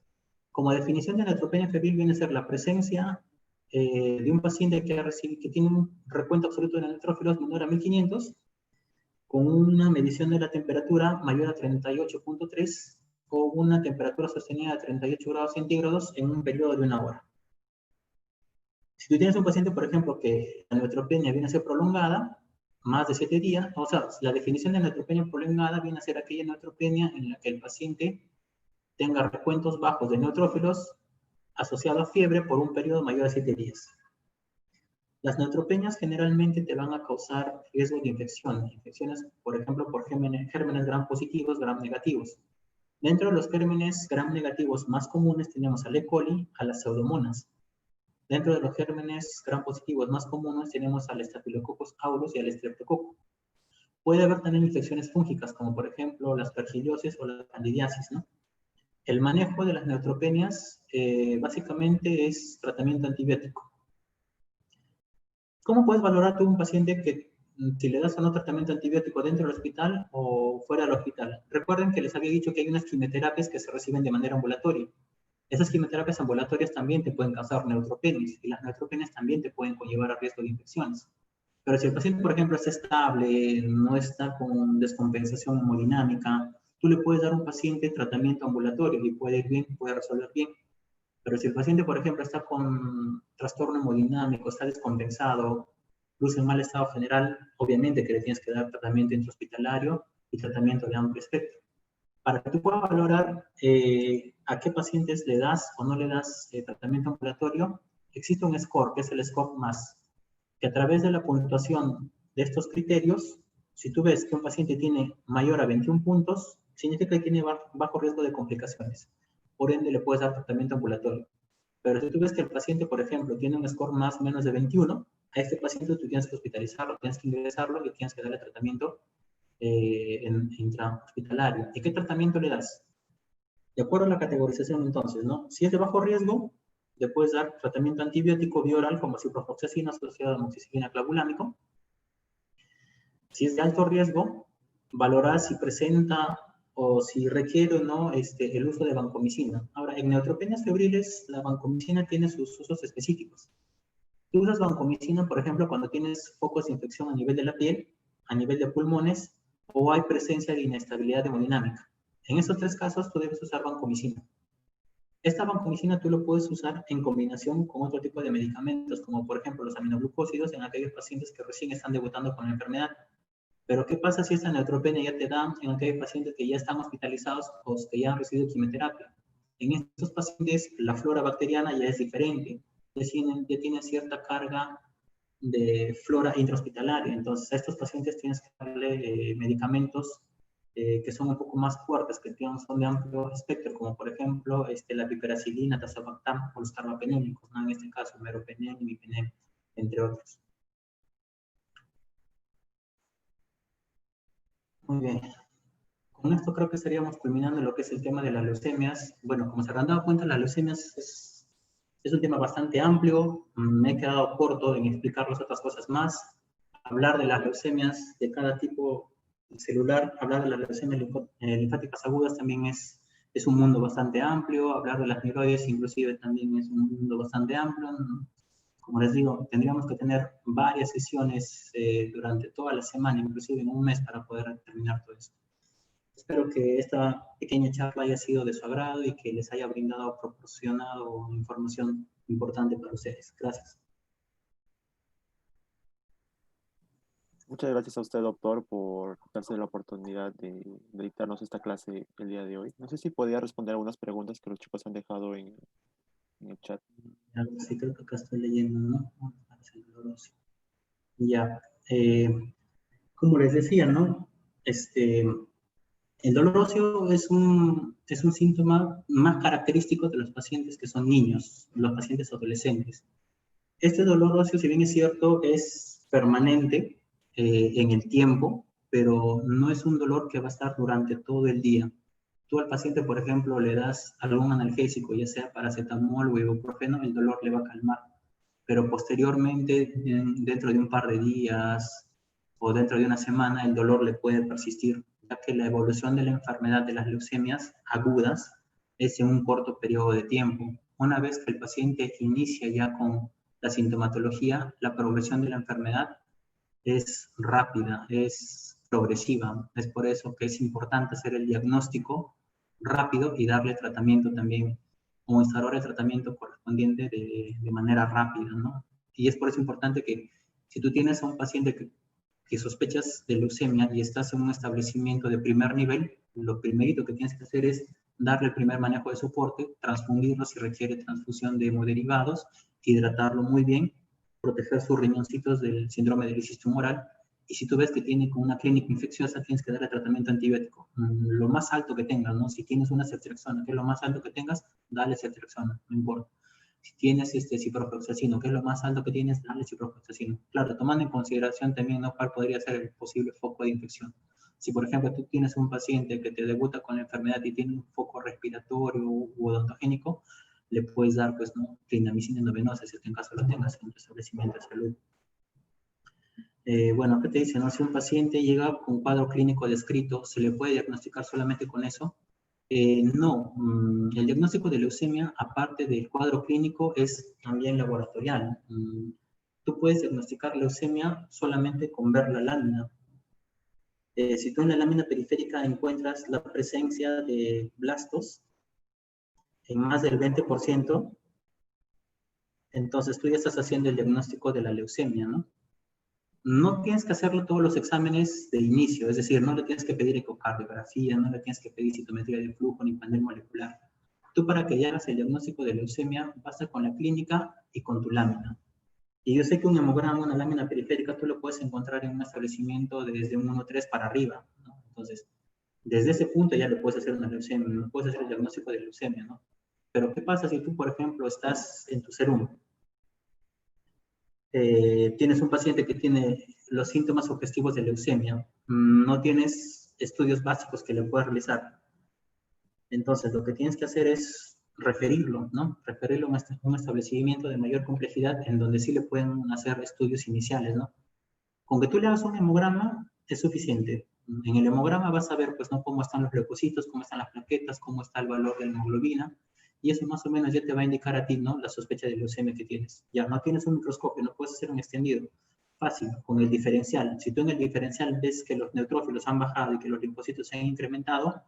Como definición de neutropenia febril viene a ser la presencia de un paciente que tiene un recuento absoluto de neutrófilos menor a 1500, con una medición de la temperatura mayor a 38.3 o una temperatura sostenida de 38 grados centígrados en un periodo de 1 hora. Si tú tienes un paciente, por ejemplo, que la neutropenia viene a ser prolongada, más de 7 días, o sea, la definición de neutropenia prolongada viene a ser aquella neutropenia en la que el paciente tenga recuentos bajos de neutrófilos asociados a fiebre por un periodo mayor a 7 días. Las neutropenias generalmente te van a causar riesgo de infecciones, por ejemplo, por gérmenes gram positivos, gram negativos. Dentro de los gérmenes gram negativos más comunes tenemos al E. coli, a las pseudomonas. Dentro de los gérmenes gram positivos más comunes tenemos al Staphylococcus aureus y al Streptococcus. Puede haber también infecciones fúngicas, como por ejemplo la aspergillosis o la candidiasis, ¿no? El manejo de las neutropenias básicamente es tratamiento antibiótico. ¿Cómo puedes valorar tú un paciente que si le das o no tratamiento antibiótico dentro del hospital o fuera del hospital? Recuerden que les había dicho que hay unas quimioterapias que se reciben de manera ambulatoria. Esas quimioterapias ambulatorias también te pueden causar neutropenias y las neutropenias también te pueden conllevar a riesgo de infecciones. Pero si el paciente, por ejemplo, está estable, no está con descompensación hemodinámica, tú le puedes dar a un paciente tratamiento ambulatorio y puede ir bien, puede resolver bien. Pero si el paciente, por ejemplo, está con trastorno hemodinámico, está descompensado, luce en mal estado general, obviamente que le tienes que dar tratamiento intrahospitalario y tratamiento de amplio espectro. Para que tú puedas valorar a qué pacientes le das o no le das tratamiento ambulatorio, existe un score, que es el score más, que a través de la puntuación de estos criterios, si tú ves que un paciente tiene mayor a 21 puntos, significa que tiene bajo riesgo de complicaciones. Por ende, le puedes dar tratamiento ambulatorio. Pero si tú ves que el paciente, por ejemplo, tiene un score más o menos de 21, a este paciente tú tienes que hospitalizarlo, tienes que ingresarlo y tienes que darle tratamiento intrahospitalario. ¿Y qué tratamiento le das? De acuerdo a la categorización, entonces, ¿no? Si es de bajo riesgo, le puedes dar tratamiento antibiótico bioral como ciprofloxacina asociado a amoxicilina clavulámico. Si es de alto riesgo, valorar si presenta o si requiere o no el uso de vancomicina. Ahora, en neutropenias febriles, la vancomicina tiene sus usos específicos. Tú usas vancomicina, por ejemplo, cuando tienes focos de infección a nivel de la piel, a nivel de pulmones, o hay presencia de inestabilidad hemodinámica. En estos 3 casos, tú debes usar vancomicina. Esta vancomicina tú lo puedes usar en combinación con otro tipo de medicamentos, como por ejemplo los aminoglucósidos en aquellos pacientes que recién están debutando con la enfermedad. Pero ¿qué pasa si esta neutropenia ya te da en aquellos pacientes que ya están hospitalizados o que ya han recibido quimioterapia? En estos pacientes la flora bacteriana ya es diferente, ya tienen cierta carga de flora intrahospitalaria. Entonces a estos pacientes tienes que darle medicamentos que son un poco más fuertes, que son de amplio espectro, como por ejemplo la piperacilina, tazobactam o los carbapenémicos, ¿no? En este caso meropenem, imipenem, entre otros. Muy bien. Con esto creo que estaríamos culminando lo que es el tema de las leucemias. Bueno, como se habrán dado cuenta, las leucemias es un tema bastante amplio. Me he quedado corto en explicar las otras cosas más. Hablar de las leucemias de cada tipo celular, hablar de las leucemias linfáticas agudas también es un mundo bastante amplio. Hablar de las mieloides inclusive también es un mundo bastante amplio. Como les digo, tendríamos que tener varias sesiones durante toda la semana, inclusive en un mes, para poder terminar todo esto. Espero que esta pequeña charla haya sido de su agrado y que les haya proporcionado información importante para ustedes. Gracias. Muchas gracias a usted, doctor, por darse la oportunidad de dictarnos esta clase el día de hoy. No sé si podía responder algunas preguntas que los chicos han dejado en el chat. Sí, creo que acá estoy leyendo, ¿no? Ya. Como les decía, ¿no? El dolor óseo es un síntoma más característico de los pacientes que son niños, los pacientes adolescentes. Este dolor óseo, si bien es cierto, es permanente en el tiempo, pero no es un dolor que va a estar durante todo el día. tú al paciente, por ejemplo, le das algún analgésico, ya sea paracetamol o ibuprofeno, el dolor le va a calmar. Pero posteriormente, dentro de un par de días o dentro de una semana, el dolor le puede persistir, ya que la evolución de la enfermedad de las leucemias agudas es en un corto periodo de tiempo. Una vez que el paciente inicia ya con la sintomatología, la progresión de la enfermedad es rápida, es progresiva. Es por eso que es importante hacer el diagnóstico rápido y darle tratamiento también, o instaurar el tratamiento correspondiente de manera rápida, ¿no? Y es por eso importante que si tú tienes a un paciente que sospechas de leucemia y estás en un establecimiento de primer nivel, lo primerito que tienes que hacer es darle el primer manejo de soporte, transfundirlo si requiere transfusión de hemoderivados, hidratarlo muy bien, proteger sus riñoncitos del síndrome de lisis tumoral. Y si tú ves que tiene una clínica infecciosa, tienes que darle tratamiento antibiótico. Lo más alto que tengas, ¿no? Si tienes una ceftriaxona, que es lo más alto que tengas, dale ceftriaxona, no importa. Si tienes ciprofloxacino, que es lo más alto que tienes, dale ciprofloxacino. Claro, tomando en consideración también, ¿no?, cuál podría ser el posible foco de infección. Si, por ejemplo, tú tienes un paciente que te debuta con la enfermedad y tiene un foco respiratorio u odontogénico, le puedes dar, pues, ¿no?, clindamicina endovenosa, si en caso lo tengas en tu establecimiento de salud. Bueno, ¿qué te dice, no? Si un paciente llega con un cuadro clínico descrito, ¿se le puede diagnosticar solamente con eso? No, el diagnóstico de leucemia, aparte del cuadro clínico, es también laboratorial. Tú puedes diagnosticar leucemia solamente con ver la lámina. Si tú en la lámina periférica encuentras la presencia de blastos en más del 20%, entonces tú ya estás haciendo el diagnóstico de la leucemia, ¿no? No tienes que hacerlo todos los exámenes de inicio, es decir, no le tienes que pedir ecocardiografía, no le tienes que pedir citometría de flujo ni panel molecular. Tú, para que ya hagas el diagnóstico de leucemia, basta con la clínica y con tu lámina. Y yo sé que un hemograma, una lámina periférica, tú lo puedes encontrar en un establecimiento desde un 1.3 para arriba, ¿no? Entonces, desde ese punto ya le puedes hacer una leucemia, no puedes hacer el diagnóstico de leucemia, ¿no? Pero ¿qué pasa si tú, por ejemplo, estás en tu serum? Tienes un paciente que tiene los síntomas sugestivos de leucemia, no tienes estudios básicos que le puedas realizar. Entonces, lo que tienes que hacer es referirlo, ¿no? Referirlo a un establecimiento de mayor complejidad en donde sí le pueden hacer estudios iniciales, ¿no? Con que tú le hagas un hemograma es suficiente. En el hemograma vas a ver, pues, ¿no?, cómo están los leucocitos, cómo están las plaquetas, cómo está el valor de la hemoglobina, y eso más o menos ya te va a indicar a ti, ¿no?, la sospecha de leucemia que tienes. Ya no tienes un microscopio, no puedes hacer un extendido. Fácil, con el diferencial. Si tú en el diferencial ves que los neutrófilos han bajado y que los linfocitos se han incrementado,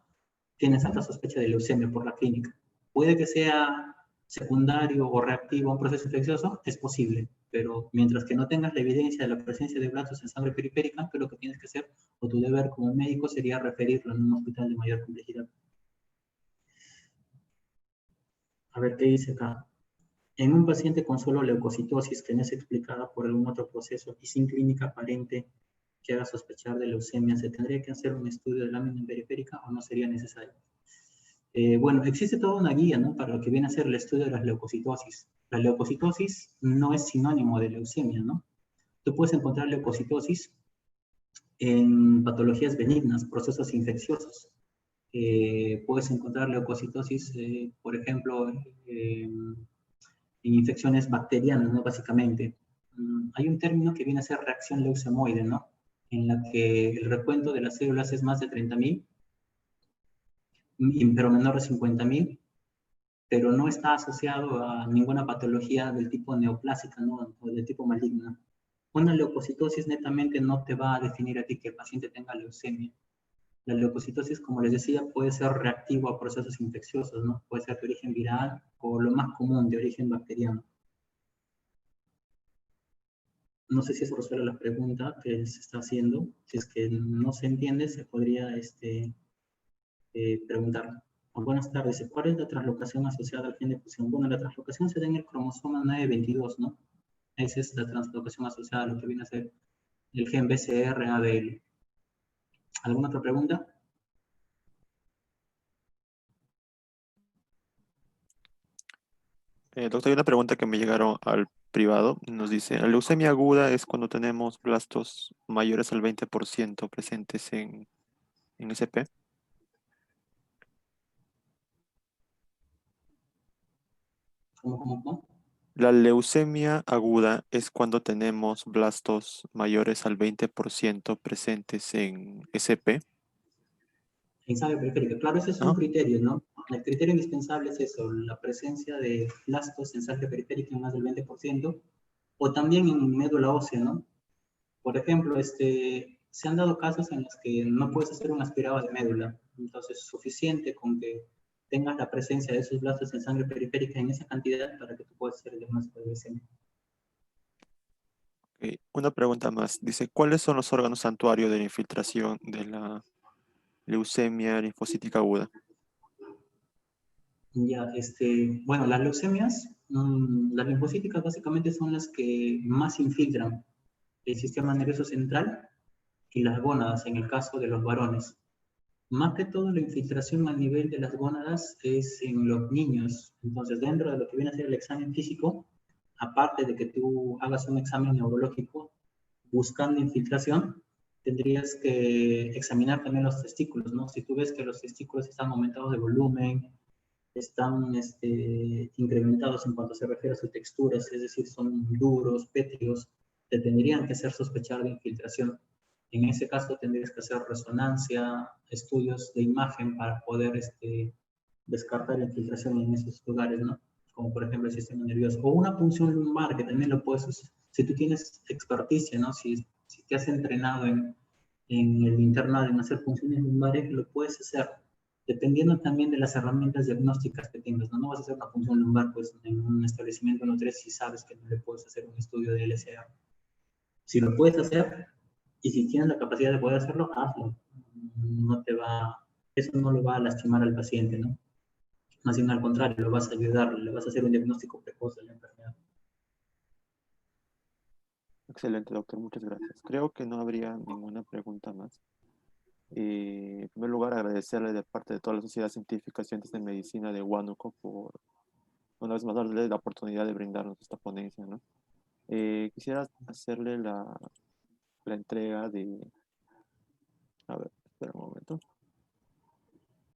tienes alta sospecha de leucemia por la clínica. Puede que sea secundario o reactivo a un proceso infeccioso, es posible, pero mientras que no tengas la evidencia de la presencia de blastos en sangre periférica, que lo que tienes que hacer, o tu deber como médico, sería referirlo en un hospital de mayor complejidad. A ver qué dice acá. En un paciente con solo leucocitosis que no es explicada por algún otro proceso y sin clínica aparente que haga sospechar de leucemia, ¿se tendría que hacer un estudio de lámina periférica o no sería necesario? Bueno, existe toda una guía, ¿no?, para lo que viene a ser el estudio de las leucocitosis. La leucocitosis no es sinónimo de leucemia, ¿no? Tú puedes encontrar leucocitosis en patologías benignas, procesos infecciosos. Puedes encontrar leucocitosis, por ejemplo, en infecciones bacterianas, ¿no?, básicamente. Hay un término que viene a ser reacción leucemoide, ¿no?, en la que el recuento de las células es más de 30.000, pero menor de 50.000, pero no está asociado a ninguna patología del tipo neoplásica, ¿no?, o del tipo maligna. Una leucocitosis netamente no te va a definir a ti que el paciente tenga leucemia. La leucocitosis, como les decía, puede ser reactivo a procesos infecciosos, ¿no? Puede ser de origen viral o, lo más común, de origen bacteriano. No sé si eso resuelve la pregunta que se está haciendo. Si es que no se entiende, se podría preguntar. Buenas tardes. ¿Cuál es la translocación asociada al gen de fusión? Bueno, la translocación se da en el cromosoma 922, ¿no? Esa es la translocación asociada a lo que viene a ser el gen BCR-ABL. ¿Alguna otra pregunta? Doctor, hay una pregunta que me llegaron al privado. Nos dice, la leucemia aguda es cuando tenemos blastos mayores al 20% presentes en SP. ¿Cómo? La leucemia aguda es cuando tenemos blastos mayores al 20% presentes en SP, En sangre periférica. Claro, ese es un ¿no? criterio, ¿no? El criterio indispensable es eso, la presencia de blastos en sangre periférica en más del 20%, o también en médula ósea, ¿no? Por ejemplo, se han dado casos en los que no puedes hacer una aspirada de médula, entonces es suficiente con que tengas la presencia de esos blastos en sangre periférica en esa cantidad para que tú puedas hacer el diagnóstico de leucemia. Ok, una pregunta más. Dice, ¿cuáles son los órganos santuario de la infiltración de la leucemia linfocítica aguda? Ya, bueno, las leucemias, las linfocíticas básicamente son las que más infiltran el sistema nervioso central y las gónadas en el caso de los varones. Más que todo la infiltración a nivel de las gónadas es en los niños. Entonces, dentro de lo que viene a ser el examen físico, aparte de que tú hagas un examen neurológico buscando infiltración, tendrías que examinar también los testículos, ¿no? Si tú ves que los testículos están aumentados de volumen, están incrementados en cuanto se refiere a su textura, es decir, son duros, pétreos, te tendrían que hacer sospechar de infiltración. En ese caso tendrías que hacer resonancia, estudios de imagen para poder descartar infiltración en esos lugares, ¿no? Como por ejemplo el sistema nervioso. O una punción lumbar, que también lo puedes usar. Si tú tienes experticia, ¿no? Si te has entrenado en el internado en hacer punciones lumbares, lo puedes hacer dependiendo también de las herramientas diagnósticas que tengas, ¿no? No vas a hacer una punción lumbar pues, en un establecimiento no 3 si sabes que no le puedes hacer un estudio de LCA. Si lo puedes hacer y si tienes la capacidad de poder hacerlo, hazlo. No te va, eso no lo va a lastimar al paciente, ¿no? Más bien al contrario, lo vas a ayudar, le vas a hacer un diagnóstico precoz de la enfermedad. Excelente, doctor, muchas gracias. Creo que no habría ninguna pregunta más. En primer lugar, agradecerle de parte de toda la sociedad científica, cientos de medicina de Huánuco por una vez más darle la oportunidad de brindarnos esta ponencia, ¿no? Quisiera hacerle la entrega de... A ver, espera un momento.